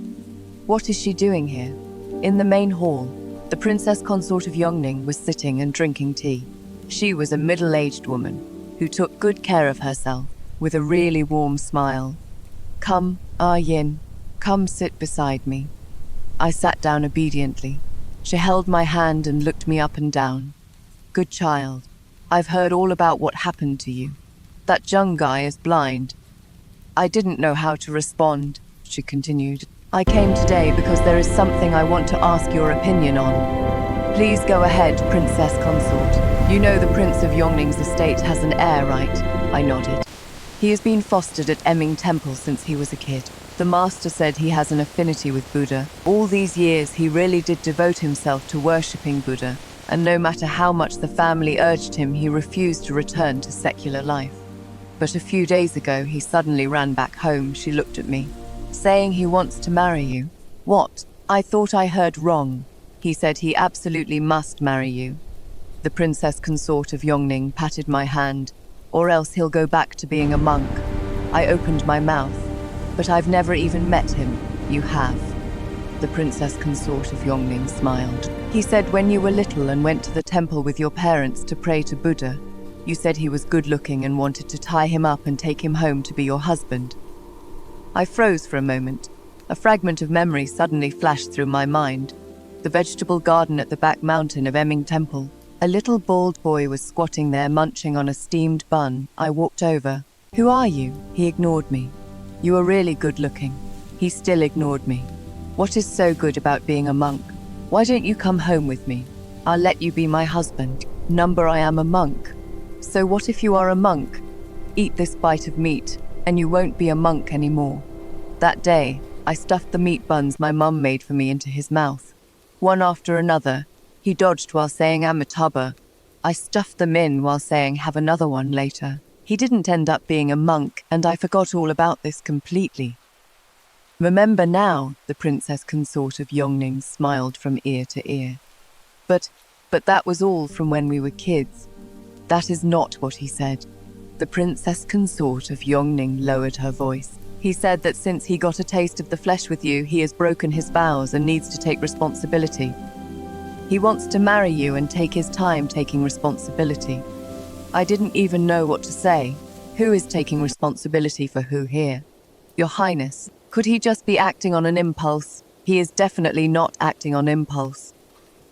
[SPEAKER 1] What is she doing here? In the main hall, the Princess Consort of Yongning was sitting and drinking tea. She was a middle-aged woman who took good care of herself, with a really warm smile. "Come, Yin, come sit beside me." I sat down obediently. She held my hand and looked me up and down. "Good child, I've heard all about what happened to you. That young guy is blind." I didn't know how to respond, she continued. "I came today because there is something I want to ask your opinion on." "Please go ahead, Princess Consort. You know the Prince of Yongning's estate has an heir, right?" I nodded. "He has been fostered at Emming Temple since he was a kid. The master said he has an affinity with Buddha. All these years he really did devote himself to worshipping Buddha, and no matter how much the family urged him, he refused to return to secular life. But a few days ago he suddenly ran back home." She looked at me, "saying he wants to marry you." "What? I thought I heard wrong." "He said he absolutely must marry you." The Princess Consort of Yongning patted my hand. "Or else he'll go back to being a monk." I opened my mouth. "But I've never even met him." "You have." The Princess Consort of Yongning smiled. "He said when you were little and went to the temple with your parents to pray to Buddha, you said he was good-looking and wanted to tie him up and take him home to be your husband." I froze for a moment. A fragment of memory suddenly flashed through my mind. The vegetable garden at the back mountain of Emming Temple. A little bald boy was squatting there munching on a steamed bun. I walked over. "Who are you?" He ignored me. "You are really good-looking." He still ignored me. "What is so good about being a monk? Why don't you come home with me? I'll let you be my husband." "Number, I am a monk." "So what if you are a monk? Eat this bite of meat, and you won't be a monk anymore." That day, I stuffed the meat buns my mum made for me into his mouth. One after another, he dodged while saying Amitabha. I stuffed them in while saying have another one later. He didn't end up being a monk, and I forgot all about this completely. "Remember now," the Princess Consort of Yongning smiled from ear to ear. But that was all from when we were kids." "That is not what he said." The Princess Consort of Yongning lowered her voice. "He said that since he got a taste of the flesh with you, he has broken his vows and needs to take responsibility. He wants to marry you and take his time taking responsibility." I didn't even know what to say. Who is taking responsibility for who here? "Your Highness, could he just be acting on an impulse?" "He is definitely not acting on impulse."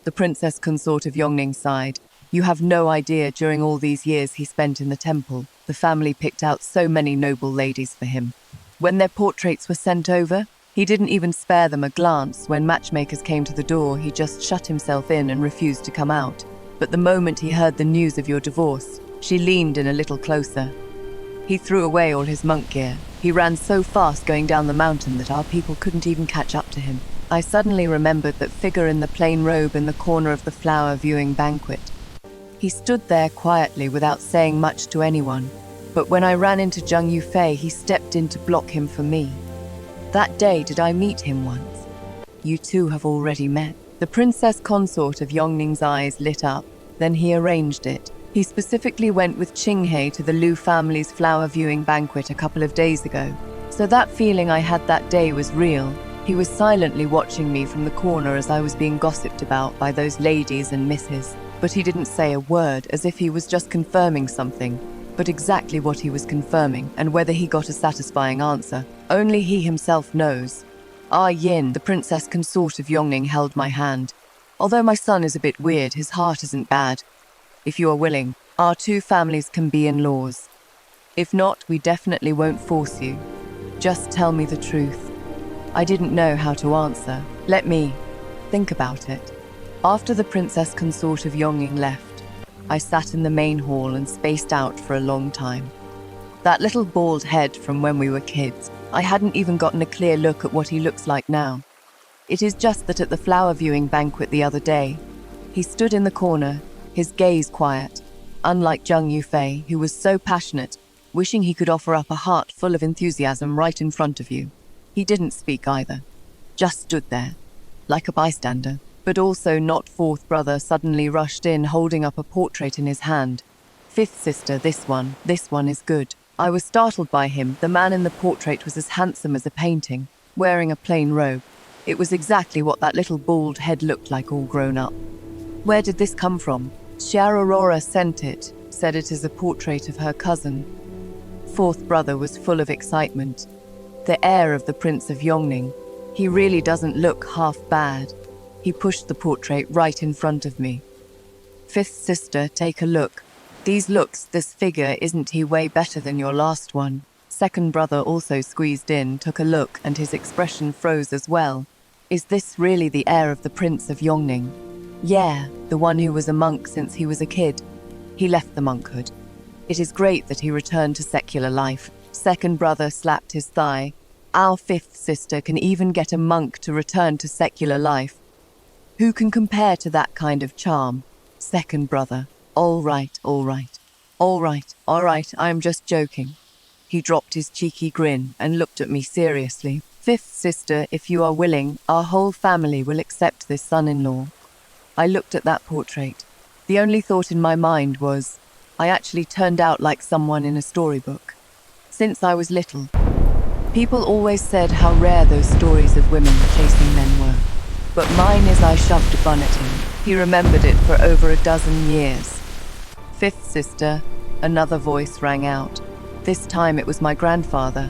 [SPEAKER 1] The Princess Consort of Yongning sighed. "You have no idea, during all these years he spent in the temple, the family picked out so many noble ladies for him. When their portraits were sent over, he didn't even spare them a glance. When matchmakers came to the door, he just shut himself in and refused to come out. But the moment he heard the news of your divorce, she leaned in a little closer. He threw away all his monk gear. He ran so fast going down the mountain that our people couldn't even catch up to him." I suddenly remembered that figure in the plain robe in the corner of the flower viewing banquet. He stood there quietly without saying much to anyone. But when I ran into Zheng Yufei, he stepped in to block him for me. That day, did I meet him once? "You two have already met." The Princess Consort of Yongning's eyes lit up. Then he arranged it. He specifically went with Qinghei to the Liu family's flower viewing banquet a couple of days ago. So that feeling I had that day was real. He was silently watching me from the corner as I was being gossiped about by those ladies and misses. But he didn't say a word, as if he was just confirming something. But exactly what he was confirming, and whether he got a satisfying answer, only he himself knows. "Ah Yin," the Princess Consort of Yongning held my hand. "Although my son is a bit weird, his heart isn't bad. If you are willing, our two families can be in-laws. If not, we definitely won't force you. Just tell me the truth." I didn't know how to answer. "Let me think about it." After the Princess Consort of Yongning left, I sat in the main hall and spaced out for a long time. That little bald head from when we were kids, I hadn't even gotten a clear look at what he looks like now. It is just that at the flower viewing banquet the other day, he stood in the corner, his gaze quiet, unlike Zheng Yufei, who was so passionate, wishing he could offer up a heart full of enthusiasm right in front of you. He didn't speak either, just stood there, like a bystander. But also not. Fourth brother suddenly rushed in, holding up a portrait in his hand. "Fifth sister, this one is good." I was startled by him. The man in the portrait was as handsome as a painting, wearing a plain robe. It was exactly what that little bald head looked like all grown up. "Where did this come from?" "Xia Aurora sent it, said it is a portrait of her cousin." Fourth brother was full of excitement. The heir of the Prince of Yongning. He really doesn't look half bad. He pushed the portrait right in front of me. "Fifth sister, take a look." These looks, this figure, isn't he way better than your last one? Second brother also squeezed in, took a look, and his expression froze as well. Is this really the heir of the Prince of Yongning? Yeah, the one who was a monk since he was a kid. He left the monkhood. It is great that he returned to secular life. Second brother slapped his thigh. Our fifth sister can even get a monk to return to secular life. Who can compare to that kind of charm? Second brother. All right, I am just joking. He dropped his cheeky grin and looked at me seriously. Fifth sister, if you are willing, our whole family will accept this son-in-law. I looked at that portrait. The only thought in my mind was, I actually turned out like someone in a storybook. Since I was little, people always said how rare those stories of women chasing men were. But mine is I shoved a bun at him. He remembered it for over a dozen years. Fifth sister, another voice rang out. This time it was my grandfather.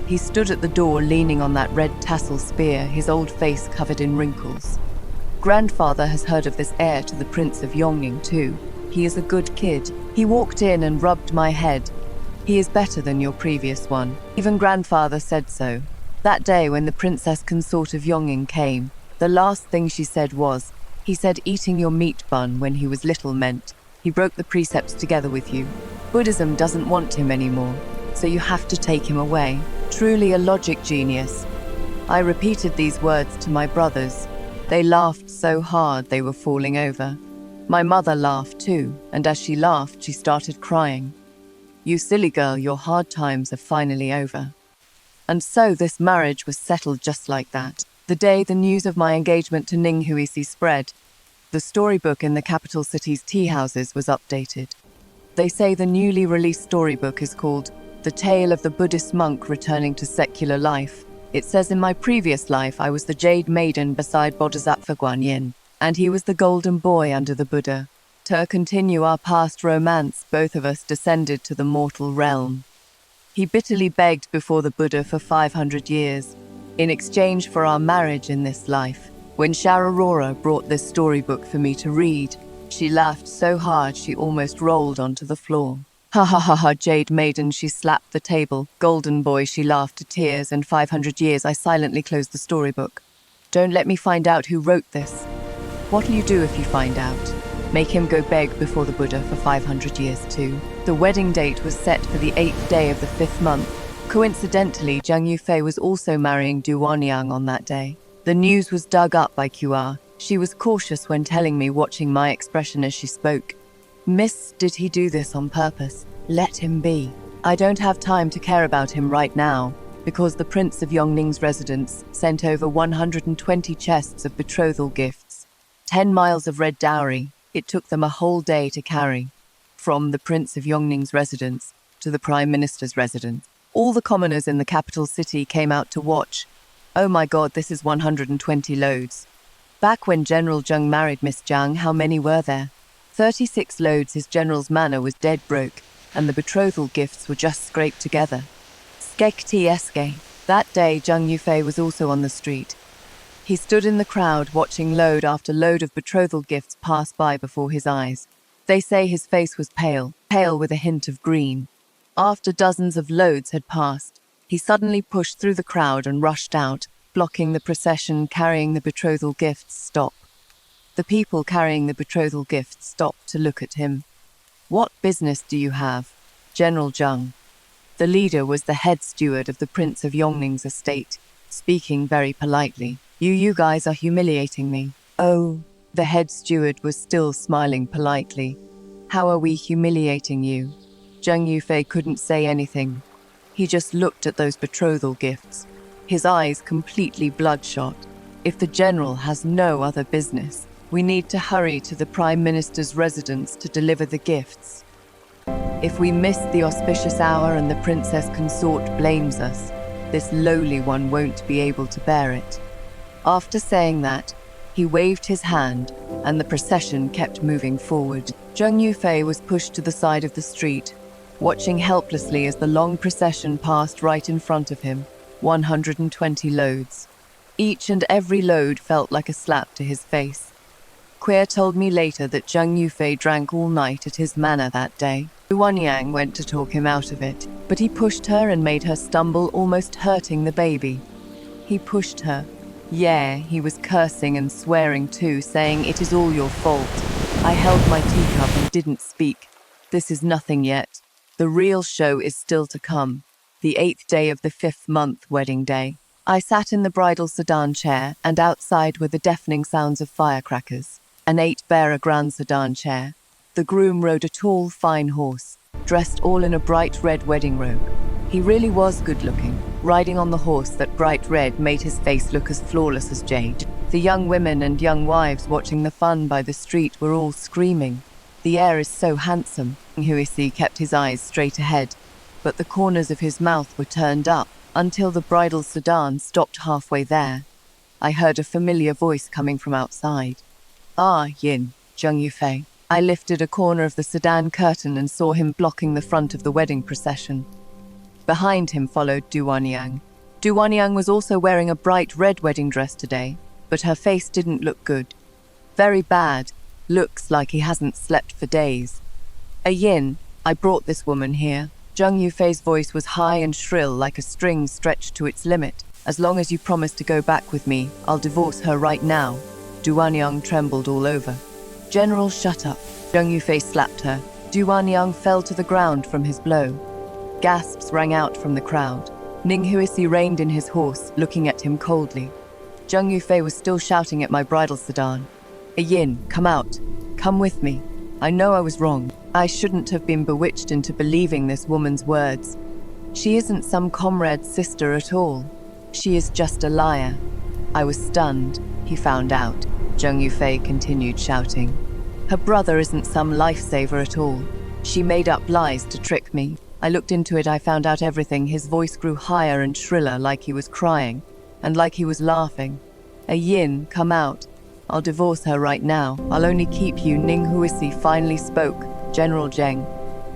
[SPEAKER 1] He stood at the door leaning on that red tassel spear, his old face covered in wrinkles. Grandfather has heard of this heir to the Prince of Yongning too. He is a good kid. He walked in and rubbed my head. He is better than your previous one. Even grandfather said so. That day when the princess consort of Yongning came, the last thing she said was, he said eating your meat bun when he was little meant he broke the precepts together with you. Buddhism doesn't want him anymore, so you have to take him away. Truly a logic genius. I repeated these words to my brothers. They laughed so hard they were falling over. My mother laughed too, and as she laughed, she started crying. You silly girl, your hard times are finally over. And so this marriage was settled just like that. The day the news of my engagement to Ning Huisi spread, the storybook in the capital city's tea houses was updated. They say the newly released storybook is called The Tale of the Buddhist Monk Returning to Secular Life. It says in my previous life I was the jade maiden beside Bodhisattva Guanyin, and he was the golden boy under the Buddha. To continue our past romance, both of us descended to the mortal realm. He bitterly begged before the Buddha for 500 years, in exchange for our marriage in this life. When Shararora brought this storybook for me to read, she laughed so hard she almost rolled onto the floor. Ha ha ha ha, jade maiden, she slapped the table. Golden boy, she laughed to tears, and 500 years I silently closed the storybook. Don't let me find out who wrote this. What'll you do if you find out? Make him go beg before the Buddha for 500 years too. The wedding date was set for the 8th day of the 5th month. Coincidentally, Zhang Yufei was also marrying Du Wanyang on that day. The news was dug up by QR. She was cautious when telling me, watching my expression as she spoke. Miss, did he do this on purpose? Let him be. I don't have time to care about him right now, because the Prince of Yongning's residence sent over 120 chests of betrothal gifts, 10 miles of red dowry. It took them a whole day to carry. From the Prince of Yongning's residence to the Prime Minister's residence. All the commoners in the capital city came out to watch. Oh my God, this is 120 loads. Back when General Zheng married Miss Zhang, how many were there? 36 loads. His general's manor was dead broke, and the betrothal gifts were just scraped together. Skek. That day, Zhang Yufei was also on the street. He stood in the crowd watching load after load of betrothal gifts pass by before his eyes. They say his face was pale with a hint of green. After dozens of loads had passed, he suddenly pushed through the crowd and rushed out, blocking the procession carrying the betrothal gifts. Stop. The people carrying the betrothal gifts stopped to look at him. What business do you have? General Zheng. The leader was the head steward of the Prince of Yongning's estate, speaking very politely. You guys are humiliating me. Oh, the head steward was still smiling politely. How are we humiliating you? Zheng Yufei couldn't say anything. He just looked at those betrothal gifts, his eyes completely bloodshot. If the general has no other business, we need to hurry to the Prime Minister's residence to deliver the gifts. If we miss the auspicious hour and the princess consort blames us, this lowly one won't be able to bear it. After saying that, he waved his hand, and the procession kept moving forward. Zheng Yufei was pushed to the side of the street, watching helplessly as the long procession passed right in front of him. 120 loads. Each and every load felt like a slap to his face. Queer told me later that Zheng Yufei drank all night at his manor that day. Wanyang went to talk him out of it, but he pushed her and made her stumble, almost hurting the baby. He pushed her. Yeah, he was cursing and swearing too, saying, "It is all your fault." I held my teacup and didn't speak. This is nothing yet. The real show is still to come. The 8th day of the 5th month, wedding day. I sat in the bridal sedan chair, and outside were the deafening sounds of firecrackers. An 8-bearer grand sedan chair. The groom rode a tall, fine horse, dressed all in a bright red wedding robe. He really was good-looking. Riding on the horse that bright red made his face look as flawless as jade. The young women and young wives watching the fun by the street were all screaming. "The heir is so handsome." Huisi kept his eyes straight ahead, but the corners of his mouth were turned up until the bridal sedan stopped halfway there. I heard a familiar voice coming from outside. "Ah, Yin, Zheng Yufei." I lifted a corner of the sedan curtain and saw him blocking the front of the wedding procession. Behind him followed Du Wanyang. Du Wanyang was also wearing a bright red wedding dress today, but her face didn't look good. Very bad. Looks like he hasn't slept for days. Yin, I brought this woman here." Zheng Yufei's voice was high and shrill, like a string stretched to its limit. "As long as you promise to go back with me, I'll divorce her right now." Du Wanyang trembled all over. "General, shut up." Zheng Yufei slapped her. Du Wanyang fell to the ground from his blow. Gasps rang out from the crowd. Ning Huisi reined in his horse, looking at him coldly. Zheng Yufei was still shouting at my bridal sedan. "Yin, come out. Come with me. I know I was wrong. I shouldn't have been bewitched into believing this woman's words. She isn't some comrade's sister at all. She is just a liar." I was stunned. He found out. Zheng Yufei continued shouting. "Her brother isn't some lifesaver at all. She made up lies to trick me. I looked into it, I found out everything." His voice grew higher and shriller, like he was crying, and like he was laughing. "Yin, come out. I'll divorce her right now. I'll only keep you." Ning Huisi finally spoke. "General Zheng."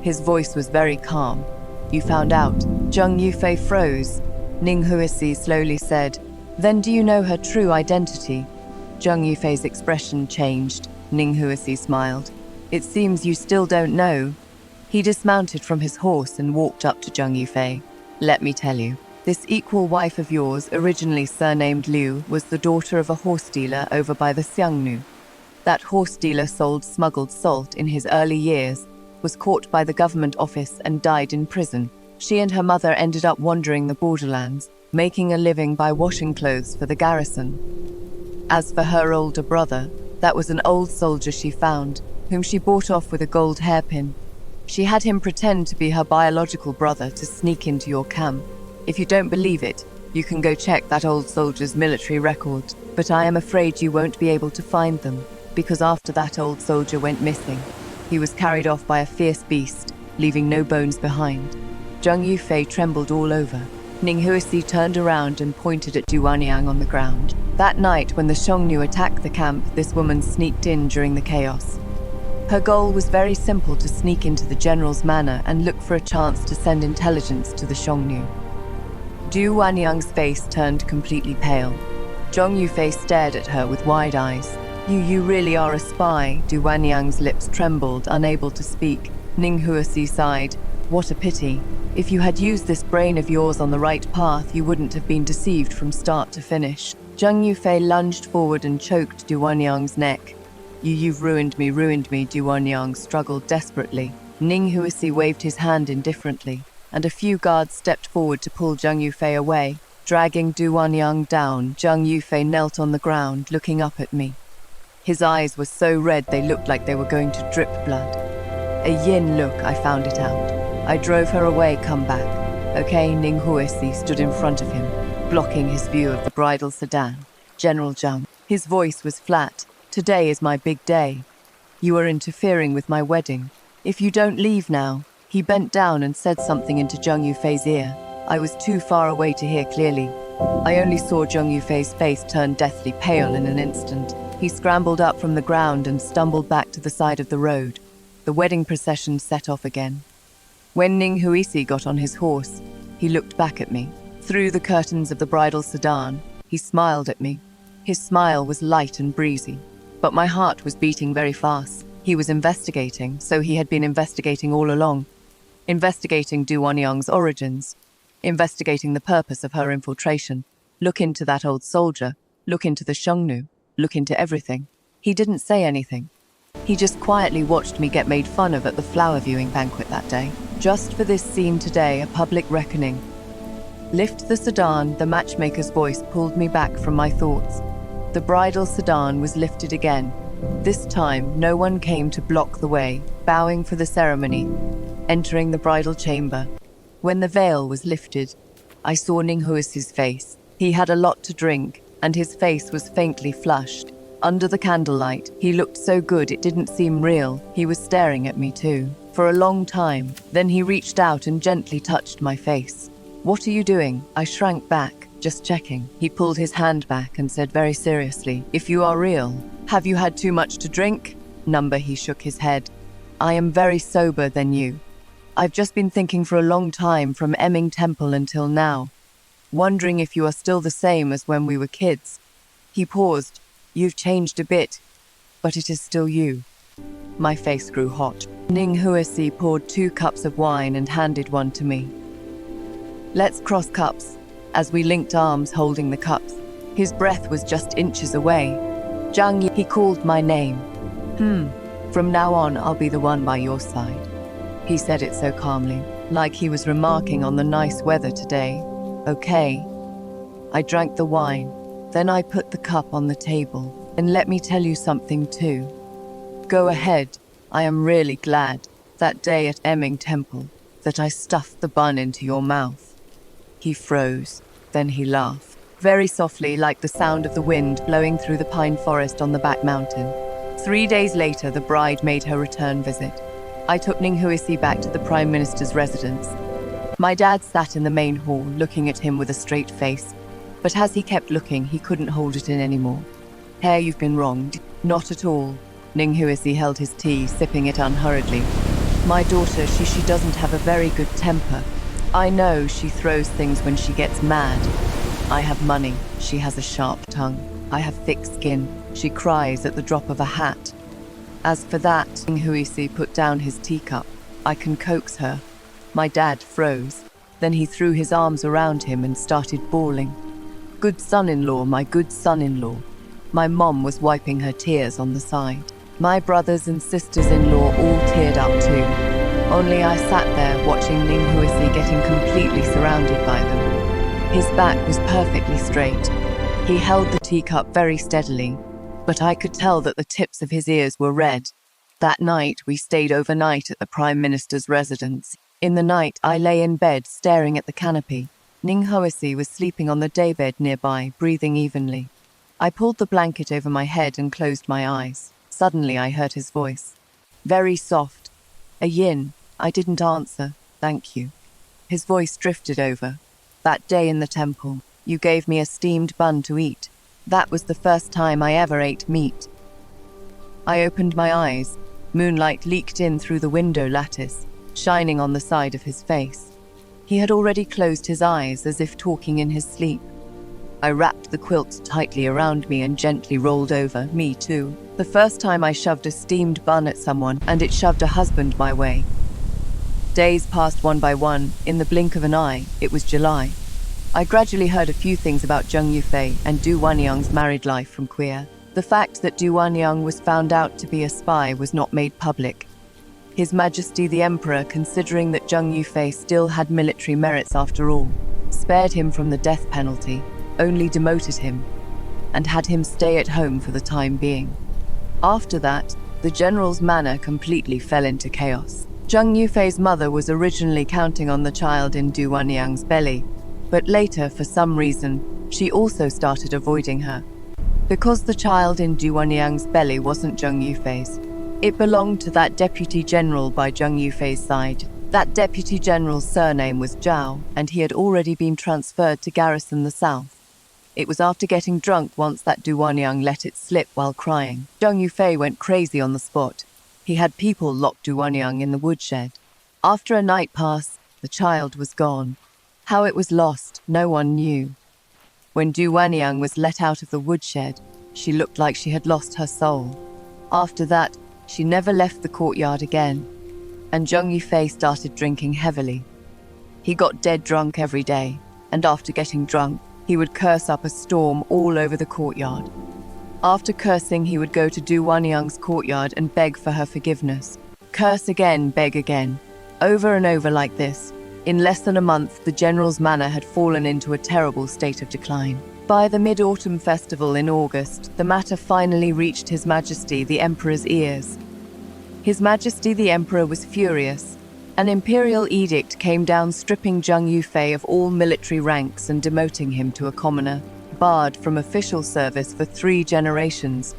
[SPEAKER 1] His voice was very calm. "You found out?" Zheng Yufei froze. Ning Huisi slowly said, "Then do you know her true identity?" Zheng Yufei's expression changed. Ning Huisi smiled. "It seems you still don't know." He dismounted from his horse and walked up to Zheng Yufei. "Let me tell you. This equal wife of yours, originally surnamed Liu, was the daughter of a horse dealer over by the Xiangnu. That horse dealer sold smuggled salt in his early years, was caught by the government office and died in prison. She and her mother ended up wandering the borderlands, making a living by washing clothes for the garrison. As for her older brother, that was an old soldier she found, whom she bought off with a gold hairpin. She had him pretend to be her biological brother to sneak into your camp. If you don't believe it, you can go check that old soldier's military record, but I am afraid you won't be able to find them, because after that old soldier went missing, he was carried off by a fierce beast, leaving no bones behind." Zheng Yufei trembled all over. Ning Huisi turned around and pointed at Du Wanyang on the ground. "That night when the Xiongnu attacked the camp, this woman sneaked in during the chaos. Her goal was very simple: to sneak into the general's manor and look for a chance to send intelligence to the Xiongnu." Du Wanyang's face turned completely pale. Zheng Yufei stared at her with wide eyes. You really are a spy." Du Wanyang's lips trembled, unable to speak. Ning Huisi sighed. "What a pity. If you had used this brain of yours on the right path, you wouldn't have been deceived from start to finish." Zheng Yufei lunged forward and choked Du Wanyang's neck. You've ruined me. Du Wanyang struggled desperately. Ning Huisi waved his hand indifferently, and a few guards stepped forward to pull Zheng Yufei away. Dragging Du Wanyang down, Zheng Yufei knelt on the ground, looking up at me. His eyes were so red they looked like they were going to drip blood. "Yin, look, I found it out. I drove her away, come back." "Okay." Ning Huisi stood in front of him, blocking his view of the bridal sedan. "General Zheng." His voice was flat. "Today is my big day. You are interfering with my wedding. If you don't leave now." He bent down and said something into Zheng Yufei's ear. I was too far away to hear clearly. I only saw Zheng Yufei's face turn deathly pale in an instant. He scrambled up from the ground and stumbled back to the side of the road. The wedding procession set off again. When Ning Huisi got on his horse, he looked back at me. Through the curtains of the bridal sedan, he smiled at me. His smile was light and breezy. but my heart was beating very fast. He was investigating, so he had been investigating all along. Investigating Du Wanyang's origins. Investigating the purpose of her infiltration. Look into that old soldier. Look into the Xiongnu. Look into everything. He didn't say anything. He just quietly watched me get made fun of at the flower viewing banquet that day. Just for this scene today, a public reckoning. Lift the sedan, the matchmaker's voice pulled me back from my thoughts. The bridal sedan was lifted again. This time, no one came to block the way, bowing for the ceremony, entering the bridal chamber. When the veil was lifted, I saw Ninghuisi's face. He had a lot to drink, and his face was faintly flushed. Under the candlelight, he looked so good it didn't seem real. He was staring at me too, for a long time. Then he reached out and gently touched my face. "What are you doing?" I shrank back, just checking. He pulled his hand back and said very seriously, "If you are real, have you had too much to drink?" "Number," he shook his head. "I am very sober than you. I've just been thinking for a long time from Emming Temple until now, wondering if you are still the same as when we were kids." He paused. "You've changed a bit, but it is still you." My face grew hot. Ninghuisi poured 2 cups of wine and handed one to me. "Let's cross cups." As we linked arms holding the cups, his breath was just inches away. "Zhang Yi," he called my name. From now on, I'll be the one by your side." He said it so calmly, like he was remarking on the nice weather today. "Okay." I drank the wine. Then I put the cup on the table. "And let me tell you something too." "Go ahead." "I am really glad, that day at Emming Temple, that I stuffed the bun into your mouth." He froze. Then he laughed, very softly, like the sound of the wind blowing through the pine forest on the back mountain. 3 days later, the bride made her return visit. I took Ninghuisi back to the Prime Minister's residence. My dad sat in the main hall, looking at him with a straight face. But as he kept looking, he couldn't hold it in anymore. "Hair, you've been wronged." "Not at all." Ninghuisi held his tea, sipping it unhurriedly. "My daughter, she doesn't have a very good temper. I know she throws things when she gets mad. I have money. She has a sharp tongue. I have thick skin. She cries at the drop of a hat. As for that," Ninghuisi put down his teacup, "I can coax her." My dad froze. Then he threw his arms around him and started bawling. "Good son-in-law, my good son-in-law." My mom was wiping her tears on the side. My brothers and sisters-in-law all teared up too. Only I sat there watching Ninghuisi getting completely surrounded by them. His back was perfectly straight. He held the teacup very steadily, but I could tell that the tips of his ears were red. That night, we stayed overnight at the Prime Minister's residence. In the night, I lay in bed staring at the canopy. Ninghuisi was sleeping on the daybed nearby, breathing evenly. I pulled the blanket over my head and closed my eyes. Suddenly, I heard his voice. Very soft. "A yin." I didn't answer. "Thank you." His voice drifted over. "That day in the temple, you gave me a steamed bun to eat. That was the first time I ever ate meat." I opened my eyes. Moonlight leaked in through the window lattice, shining on the side of his face. He had already closed his eyes, as if talking in his sleep. I wrapped the quilt tightly around me and gently rolled over, me too. The first time I shoved a steamed bun at someone, and it shoved a husband my way. Days passed one by one. In the blink of an eye, it was July. I gradually heard a few things about Zheng Yufei and Du Wanyang's married life from Queer. The fact that Du Wanyang was found out to be a spy was not made public. His Majesty the Emperor, considering that Zheng Yufei still had military merits after all, spared him from the death penalty, only demoted him, and had him stay at home for the time being. After that, the general's manor completely fell into chaos. Zheng Yufei's mother was originally counting on the child in Du Wanyang's belly, but later, for some reason, she also started avoiding her. Because the child in Du Wanyang's belly wasn't Zheng Yufei's, it belonged to that deputy general by Zheng Yufei's side. That deputy general's surname was Zhao, and he had already been transferred to garrison the south. It was after getting drunk once that Du Wanyang let it slip while crying. Zheng Yufei went crazy on the spot. He had people lock Du Wanyang in the woodshed. After a night pass, the child was gone. How it was lost, no one knew. When Du Wanyang was let out of the woodshed, She looked like she had lost her soul. After that, she never left the courtyard again, and Zheng Yufei started drinking heavily. He got dead drunk every day, and after getting drunk, he would curse up a storm all over the courtyard. After cursing, he would go to Du Wanyang's courtyard and beg for her forgiveness. Curse again, beg again, over and over like this. In less than a month, the general's manor had fallen into a terrible state of decline. By the Mid-Autumn Festival in August, the matter finally reached His Majesty the Emperor's ears. His Majesty the Emperor was furious. An imperial edict came down stripping Zheng Yufei of all military ranks and demoting him to a commoner, barred from official service for 3 generations.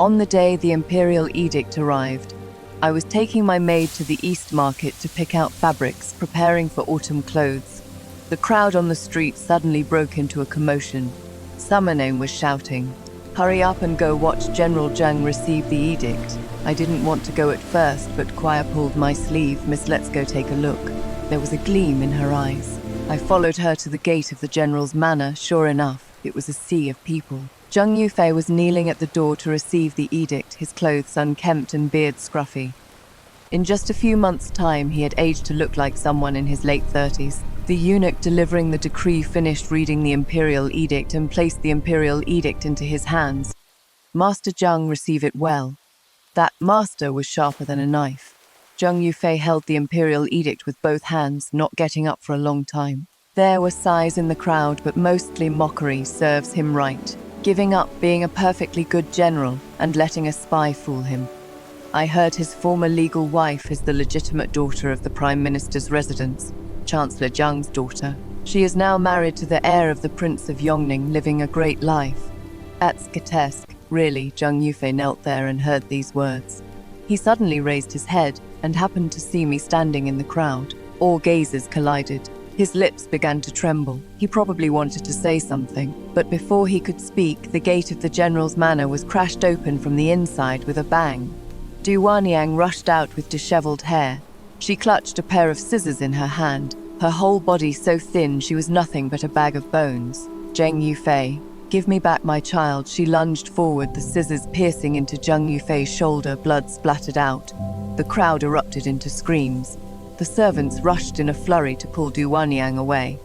[SPEAKER 1] On the day the imperial edict arrived, I was taking my maid to the East Market to pick out fabrics, preparing for autumn clothes. The crowd on the street suddenly broke into a commotion. Summoning was shouting, "Hurry up and go watch General Zheng receive the edict." I didn't want to go at first, but Choir pulled my sleeve. "Miss, let's go take a look." There was a gleam in her eyes. I followed her to the gate of the general's manor. Sure enough, it was a sea of people. Zheng Yufei was kneeling at the door to receive the edict, his clothes unkempt and beard scruffy. In just a few months' time, he had aged to look like someone in his late 30s. The eunuch delivering the decree finished reading the imperial edict and placed the imperial edict into his hands. Master Zheng received it well. That master was sharper than a knife. Zheng Yufei held the imperial edict with both hands, not getting up for a long time. There were sighs in the crowd, but mostly mockery. Serves him right. Giving up being a perfectly good general and letting a spy fool him. I heard his former legal wife is the legitimate daughter of the Prime Minister's residence, Chancellor Zhang's daughter. She is now married to the heir of the Prince of Yongning, living a great life. That's grotesque. Really, Zheng Yufei knelt there and heard these words. He suddenly raised his head and happened to see me standing in the crowd. All gazes collided. His lips began to tremble. He probably wanted to say something, but before he could speak, the gate of the general's manor was crashed open from the inside with a bang. Du Wanyang rushed out with disheveled hair. She clutched a pair of scissors in her hand, her whole body so thin she was nothing but a bag of bones. Zheng Yufei, give me back my child. She lunged forward, the scissors piercing into Zheng Yufei's shoulder. Blood splattered out. The crowd erupted into screams. The servants rushed in a flurry to pull Du Wanyang away.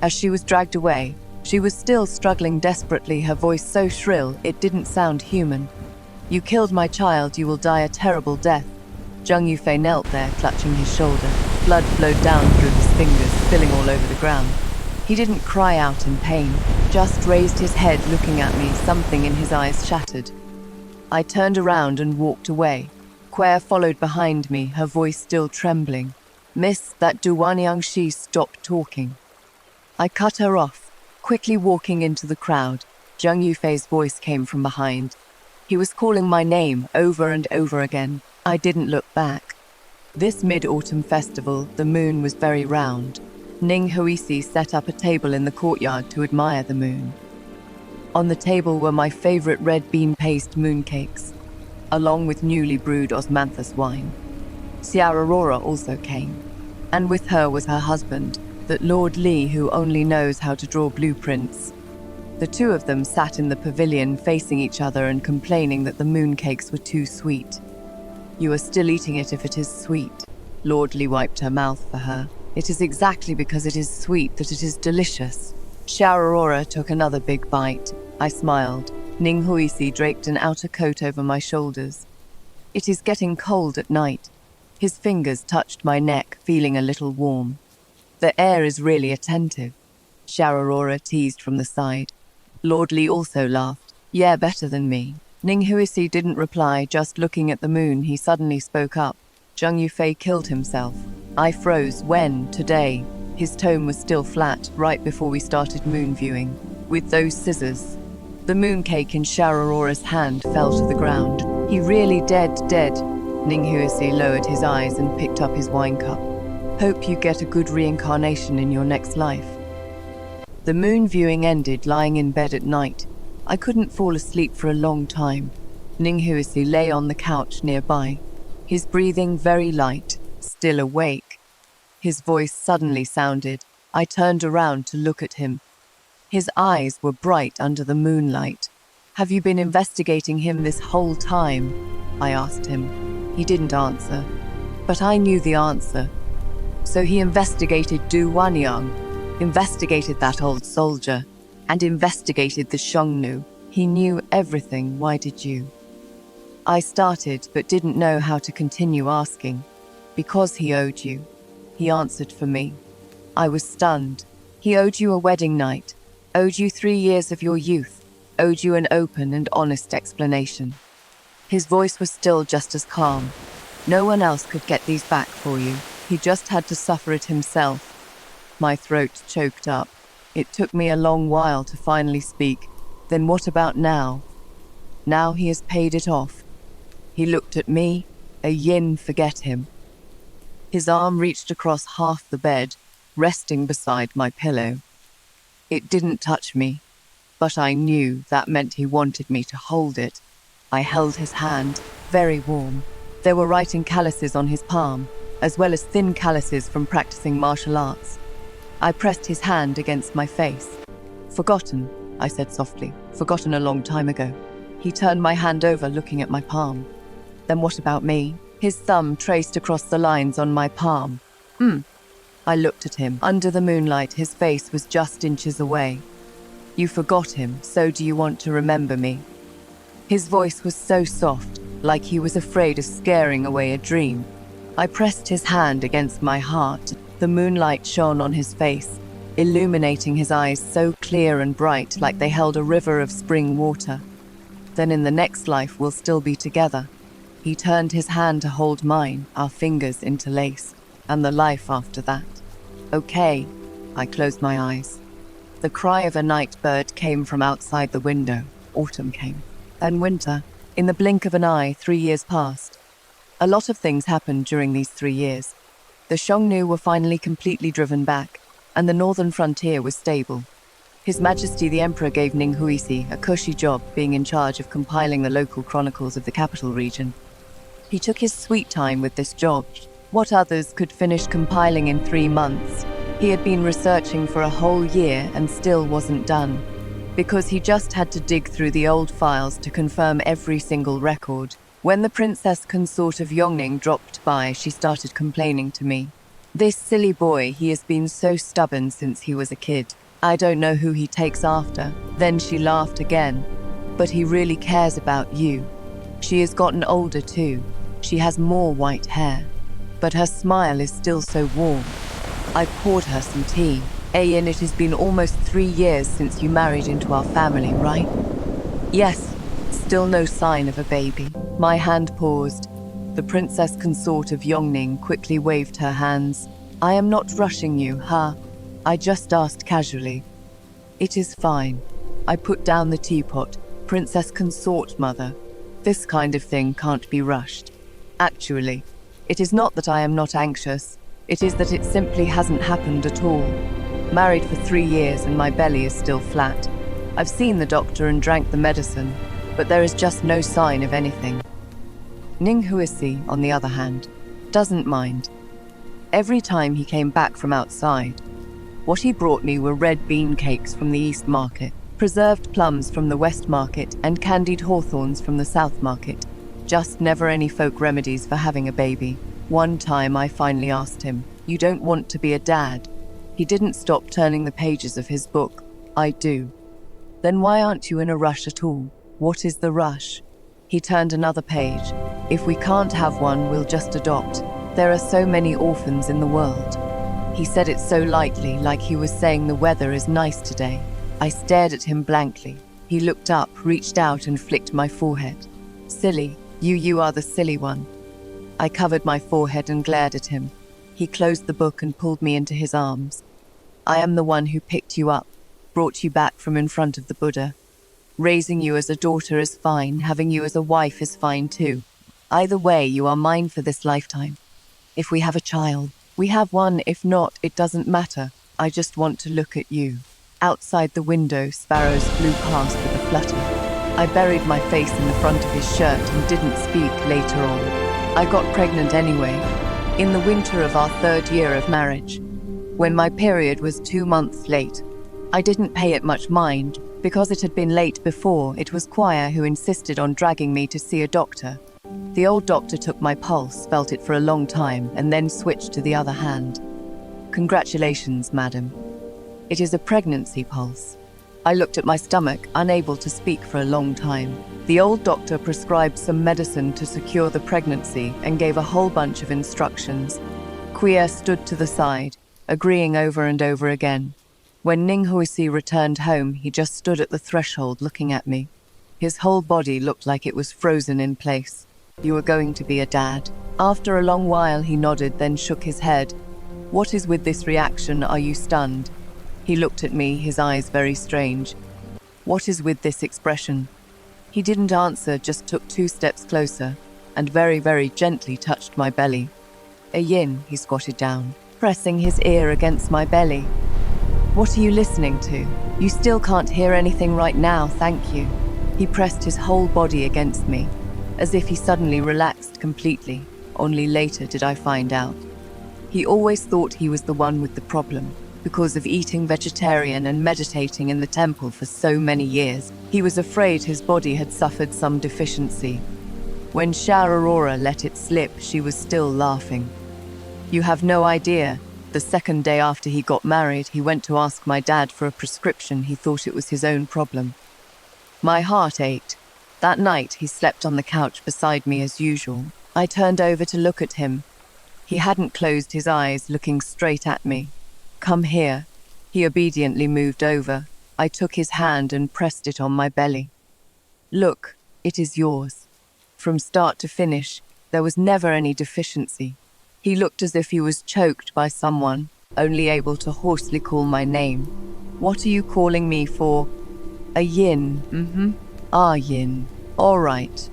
[SPEAKER 1] As she was dragged away, she was still struggling desperately, her voice so shrill it didn't sound human. "You killed my child, you will die a terrible death." Zheng Yufei knelt there, clutching his shoulder. Blood flowed down through his fingers, spilling all over the ground. He didn't cry out in pain, just raised his head looking at me, something in his eyes shattered. I turned around and walked away. Claire followed behind me, her voice still trembling. "Miss, that Du Wanyang, she stopped talking." I cut her off, quickly walking into the crowd. Zheng Yufei's voice came from behind. He was calling my name over and over again. I didn't look back. This Mid-Autumn Festival, the moon was very round. Ning Huisi set up a table in the courtyard to admire the moon. On the table were my favorite red bean paste mooncakes, along with newly brewed osmanthus wine. Xiao Aurora also came, and with her was her husband, that Lord Li, who only knows how to draw blueprints. The two of them sat in the pavilion facing each other and complaining that the mooncakes were too sweet. "You are still eating it if it is sweet." Lord Li wiped her mouth for her. "It is exactly because it is sweet that it is delicious." Xiao Aurora took another big bite. I smiled. Ning Huisi draped an outer coat over my shoulders. "It is getting cold at night." His fingers touched my neck, feeling a little warm. "The air is really attentive," Xiao Aurora teased from the side. Lord Li also laughed. "Yeah, better than me." Ning Huisi didn't reply, just looking at the moon. He suddenly spoke up. "Zheng Yufei killed himself." I froze. "When? Today?" His tone was still flat, right before we started moon viewing. "With those scissors." The mooncake in Xiao Aurora's hand fell to the ground. "He really dead? Ning Huisi lowered his eyes and picked up his wine cup. "Hope you get a good reincarnation in your next life." The moon viewing ended. Lying in bed at night, I couldn't fall asleep for a long time. Ning Huisi lay on the couch nearby, his breathing very light, still awake. His voice suddenly sounded. I turned around to look at him. His eyes were bright under the moonlight. Have you been investigating him this whole time? I asked him. He didn't answer, but I knew the answer. So he investigated Du Wanyang, investigated that old soldier, and investigated the Xiongnu. He knew everything. Why did you? I started, but didn't know how to continue asking. Because he owed you. He answered for me. I was stunned. He owed you a wedding night, owed you 3 years of your youth, owed you an open and honest explanation. His voice was still just as calm. No one else could get these back for you. He just had to suffer it himself. My throat choked up. It took me a long while to finally speak. Then what about now? Now he has paid it off. He looked at me, a yin forget him. His arm reached across half the bed, resting beside my pillow. It didn't touch me, but I knew that meant he wanted me to hold it. I held his hand, very warm. There were writing calluses on his palm, as well as thin calluses from practicing martial arts. I pressed his hand against my face. Forgotten, I said softly, forgotten a long time ago. He turned my hand over, looking at my palm. Then what about me? His thumb traced across the lines on my palm. I looked at him. Under the moonlight, his face was just inches away. You forgot him, so do you want to remember me? His voice was so soft, like he was afraid of scaring away a dream. I pressed his hand against my heart. The moonlight shone on his face, illuminating his eyes so clear and bright, like they held a river of spring water. Then in the next life we'll still be together. He turned his hand to hold mine, our fingers interlaced, and the life after that. Okay, I closed my eyes. The cry of a night bird came from outside the window. Autumn came. Then winter. In the blink of an eye, 3 years passed. A lot of things happened during these 3 years. The Xiongnu were finally completely driven back, and the northern frontier was stable. His Majesty the Emperor gave Ning Huisi a cushy job being in charge of compiling the local chronicles of the capital region. He took his sweet time with this job. What others could finish compiling in 3 months, he had been researching for a whole year and still wasn't done, because he just had to dig through the old files to confirm every single record. When the princess consort of Yongning dropped by, she started complaining to me. This silly boy, he has been so stubborn since he was a kid. I don't know who he takes after. Then she laughed again. But he really cares about you. She has gotten older too. She has more white hair. But her smile is still so warm. I poured her some tea. Ayin, it has been almost 3 years since you married into our family, right? Yes. Still no sign of a baby. My hand paused. The princess consort of Yongning quickly waved her hands. I am not rushing you, huh? I just asked casually. It is fine. I put down the teapot. Princess consort, mother. This kind of thing can't be rushed. Actually, it is not that I am not anxious. It is that it simply hasn't happened at all. Married for 3 years and my belly is still flat. I've seen the doctor and drank the medicine, but there is just no sign of anything. Ning Huisi, on the other hand, doesn't mind. Every time he came back from outside, what he brought me were red bean cakes from the East Market, preserved plums from the West Market, and candied hawthorns from the South Market. Just never any folk remedies for having a baby. One time I finally asked him, "You don't want to be a dad?" He didn't stop turning the pages of his book. "I do." "Then why aren't you in a rush at all? What is the rush?" He turned another page. "If we can't have one, we'll just adopt. There are so many orphans in the world." He said it so lightly, like he was saying the weather is nice today. I stared at him blankly. He looked up, reached out and flicked my forehead. "Silly, you are the silly one." I covered my forehead and glared at him. He closed the book and pulled me into his arms. "I am the one who picked you up, brought you back from in front of the Buddha. Raising you as a daughter is fine, having you as a wife is fine too. Either way, you are mine for this lifetime. If we have a child, we have one. If not, it doesn't matter. I just want to look at you." Outside the window, sparrows flew past with a flutter. I buried my face in the front of his shirt and didn't speak later on. I got pregnant anyway, in the winter of our 3rd year of marriage. When my period was 2 months late, I didn't pay it much mind. Because it had been late before, it was Choir who insisted on dragging me to see a doctor. The old doctor took my pulse, felt it for a long time, and then switched to the other hand. "Congratulations, madam. It is a pregnancy pulse." I looked at my stomach, unable to speak for a long time. The old doctor prescribed some medicine to secure the pregnancy and gave a whole bunch of instructions. Choir stood to the side, agreeing over and over again. When Ninghuisi returned home, he just stood at the threshold looking at me. His whole body looked like it was frozen in place. "You are going to be a dad." After a long while he nodded, then shook his head. "What is with this reaction? Are you stunned?" He looked at me, his eyes very strange. "What is with this expression?" He didn't answer, just took 2 steps closer and very, very gently touched my belly. "A yin," he squatted down, pressing his ear against my belly. "What are you listening to? You still can't hear anything right now, thank you." He pressed his whole body against me, as if he suddenly relaxed completely. Only later did I find out. He always thought he was the one with the problem. Because of eating vegetarian and meditating in the temple for so many years, he was afraid his body had suffered some deficiency. When Xiao Aurora let it slip, she was still laughing. "You have no idea. The second day after he got married, he went to ask my dad for a prescription. He thought it was his own problem." My heart ached. That night, he slept on the couch beside me as usual. I turned over to look at him. He hadn't closed his eyes, looking straight at me. "Come here." He obediently moved over. I took his hand and pressed it on my belly. "Look, it is yours." From start to finish, there was never any deficiency. He looked as if he was choked by someone, only able to hoarsely call my name. "What are you calling me for?" "A yin." "Ah, yin. All right."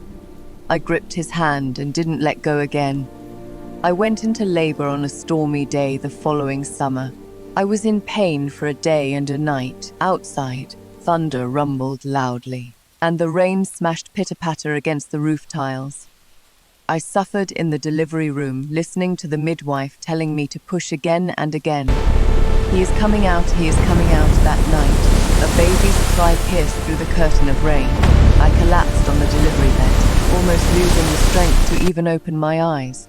[SPEAKER 1] I gripped his hand and didn't let go again. I went into labor on a stormy day the following summer. I was in pain for a day and a night. Outside, thunder rumbled loudly, and the rain smashed pitter-patter against the roof tiles. I suffered in the delivery room, listening to the midwife telling me to push again and again. He is coming out that night. A baby's cry pierced through the curtain of rain. I collapsed on the delivery bed, almost losing the strength to even open my eyes.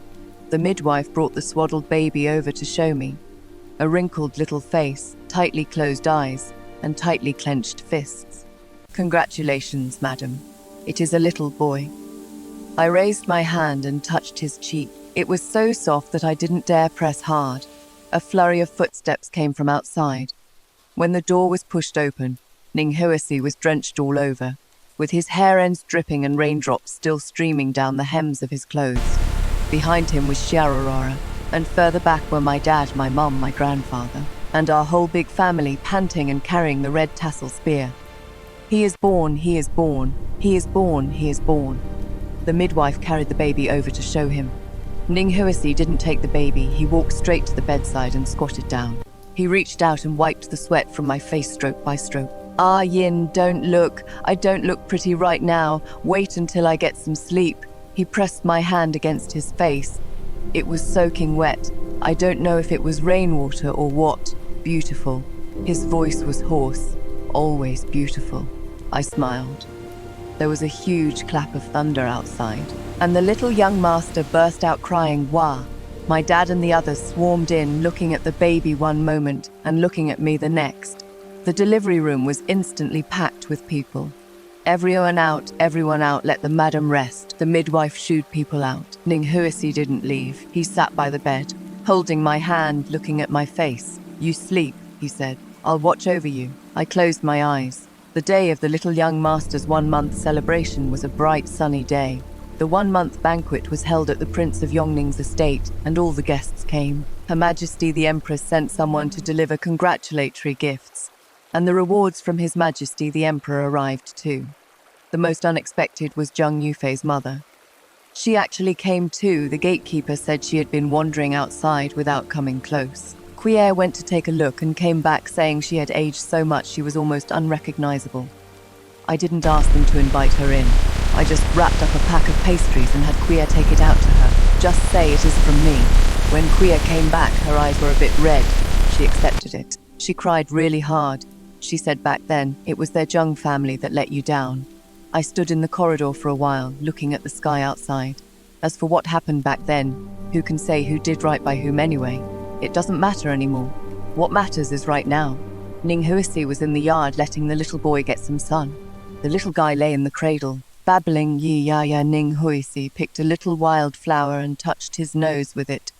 [SPEAKER 1] The midwife brought the swaddled baby over to show me. A wrinkled little face, tightly closed eyes, and tightly clenched fists. "Congratulations, madam. It is a little boy." I raised my hand and touched his cheek. It was so soft that I didn't dare press hard. A flurry of footsteps came from outside. When the door was pushed open, Ninghuisi was drenched all over, with his hair ends dripping and raindrops still streaming down the hems of his clothes. Behind him was Xiao Aurora, and further back were my dad, my mum, my grandfather, and our whole big family panting and carrying the red tassel spear. "He is born, he is born, he is born, he is born." The midwife carried the baby over to show him. Ninghuisi didn't take the baby. He walked straight to the bedside and squatted down. He reached out and wiped the sweat from my face stroke by stroke. "Ah, Yin, don't look. I don't look pretty right now. Wait until I get some sleep." He pressed my hand against his face. It was soaking wet. I don't know if it was rainwater or what. Beautiful. His voice was hoarse. Always beautiful. I smiled. There was a huge clap of thunder outside, and the little young master burst out crying, "Wah!" My dad and the others swarmed in, looking at the baby one moment and looking at me the next. The delivery room was instantly packed with people. Everyone out, let the madam rest." The midwife shooed people out. Ninghuisi didn't leave. He sat by the bed, holding my hand, looking at my face. "You sleep," he said. "I'll watch over you." I closed my eyes. The day of the little young master's 1-month celebration was a bright, sunny day. The 1-month banquet was held at the Prince of Yongning's estate, and all the guests came. Her Majesty the Empress sent someone to deliver congratulatory gifts, and the rewards from His Majesty the Emperor arrived too. The most unexpected was Zheng Yufei's mother. She actually came too. The gatekeeper said she had been wandering outside without coming close. Quier went to take a look and came back saying she had aged so much she was almost unrecognizable. I didn't ask them to invite her in. I just wrapped up a pack of pastries and had Quier take it out to her. "Just say it is from me." When Quier came back, her eyes were a bit red. She accepted it. She cried really hard. she said back then. It was their Jung family that let you down. I stood in the corridor for a while, looking at the sky outside. As for what happened back then, who can say who did right by whom anyway? It doesn't matter anymore. What matters is right now. Ning Huisi was in the yard letting the little boy get some sun. The little guy lay in the cradle, babbling yi ya ya. Ning Huisi picked a little wild flower and touched his nose with it.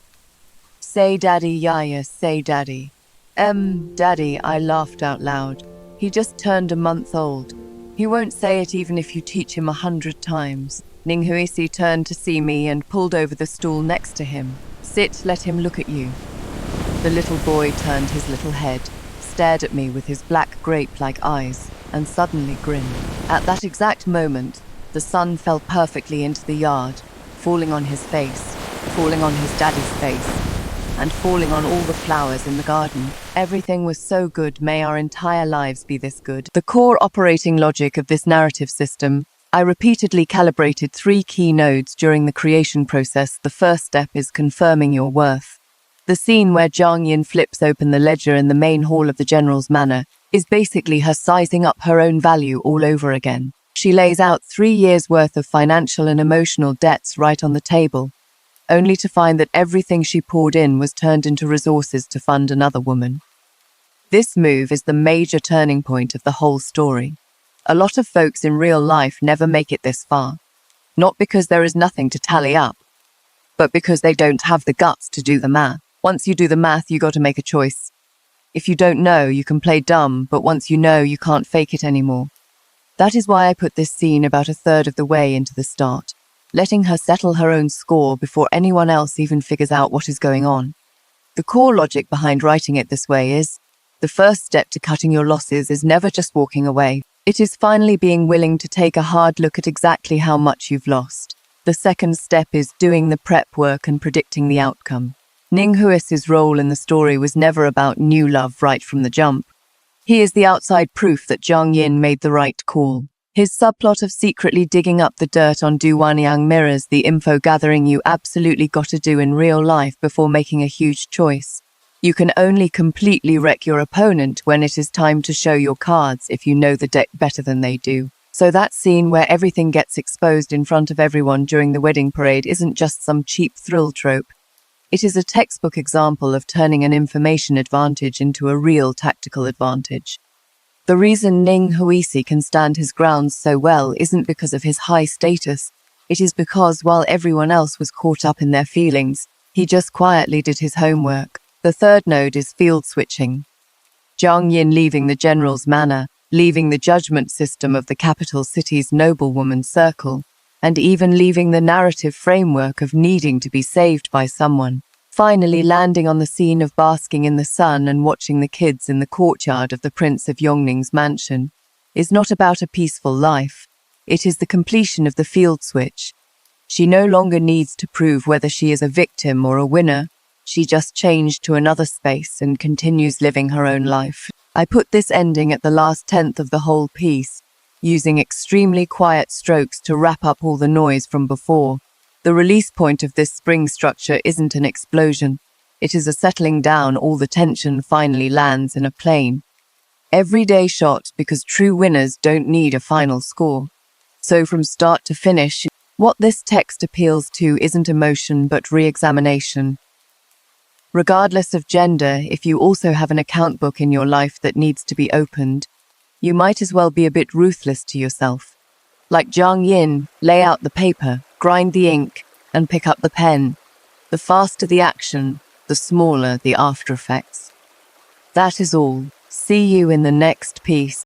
[SPEAKER 1] Say daddy, Yaya, say daddy. Daddy, I laughed out loud. He just turned a month old. He won't say it even if you teach him 100 times. Ning Huisi turned to see me and pulled over the stool next to him. Sit, let him look at you. The little boy turned his little head, stared at me with his black grape-like eyes, and suddenly grinned. At that exact moment, the sun fell perfectly into the yard, falling on his face, falling on his daddy's face, and falling on all the flowers in the garden. Everything was so good, may our entire lives be this good. The core operating logic of this narrative system, I repeatedly calibrated 3 key nodes during the creation process. The first step is confirming your worth. The scene where Jiang Yin flips open the ledger in the main hall of the general's manor is basically her sizing up her own value all over again. She lays out 3 years' worth of financial and emotional debts right on the table, only to find that everything she poured in was turned into resources to fund another woman. This move is the major turning point of the whole story. A lot of folks in real life never make it this far, not because there is nothing to tally up, but because they don't have the guts to do the math. Once you do the math, you got to make a choice. If you don't know, you can play dumb, but once you know, you can't fake it anymore. That is why I put this scene about 1/3 of the way into the start, letting her settle her own score before anyone else even figures out what is going on. The core logic behind writing it this way is, the first step to cutting your losses is never just walking away. It is finally being willing to take a hard look at exactly how much you've lost. The second step is doing the prep work and predicting the outcome. Ning Huisi's role in the story was never about new love right from the jump. He is the outside proof that Jiang Yin made the right call. His subplot of secretly digging up the dirt on Du Wanyang mirrors the info gathering you absolutely gotta do in real life before making a huge choice. You can only completely wreck your opponent when it is time to show your cards if you know the deck better than they do. So that scene where everything gets exposed in front of everyone during the wedding parade isn't just some cheap thrill trope. It is a textbook example of turning an information advantage into a real tactical advantage. The reason Ning Huisi can stand his ground so well isn't because of his high status. It is because while everyone else was caught up in their feelings, he just quietly did his homework. The third node is field switching. Jiang Yin leaving the general's manor, leaving the judgment system of the capital city's noblewoman circle, and even leaving the narrative framework of needing to be saved by someone, finally landing on the scene of basking in the sun and watching the kids in the courtyard of the Prince of Yongning's mansion, is not about a peaceful life. It is the completion of the field switch. She no longer needs to prove whether she is a victim or a winner. She just changed to another space and continues living her own life. I put this ending at the last 1/10 of the whole piece, using extremely quiet strokes to wrap up all the noise from before. The release point of this spring structure isn't an explosion. It is a settling down. All the tension finally lands in a plane. Everyday shot, because true winners don't need a final score. So from start to finish, what this text appeals to isn't emotion but re-examination. Regardless of gender, if you also have an account book in your life that needs to be opened, you might as well be a bit ruthless to yourself. Like Jiang Yin, lay out the paper, grind the ink, and pick up the pen. The faster the action, the smaller the after effects. That is all. See you in the next piece.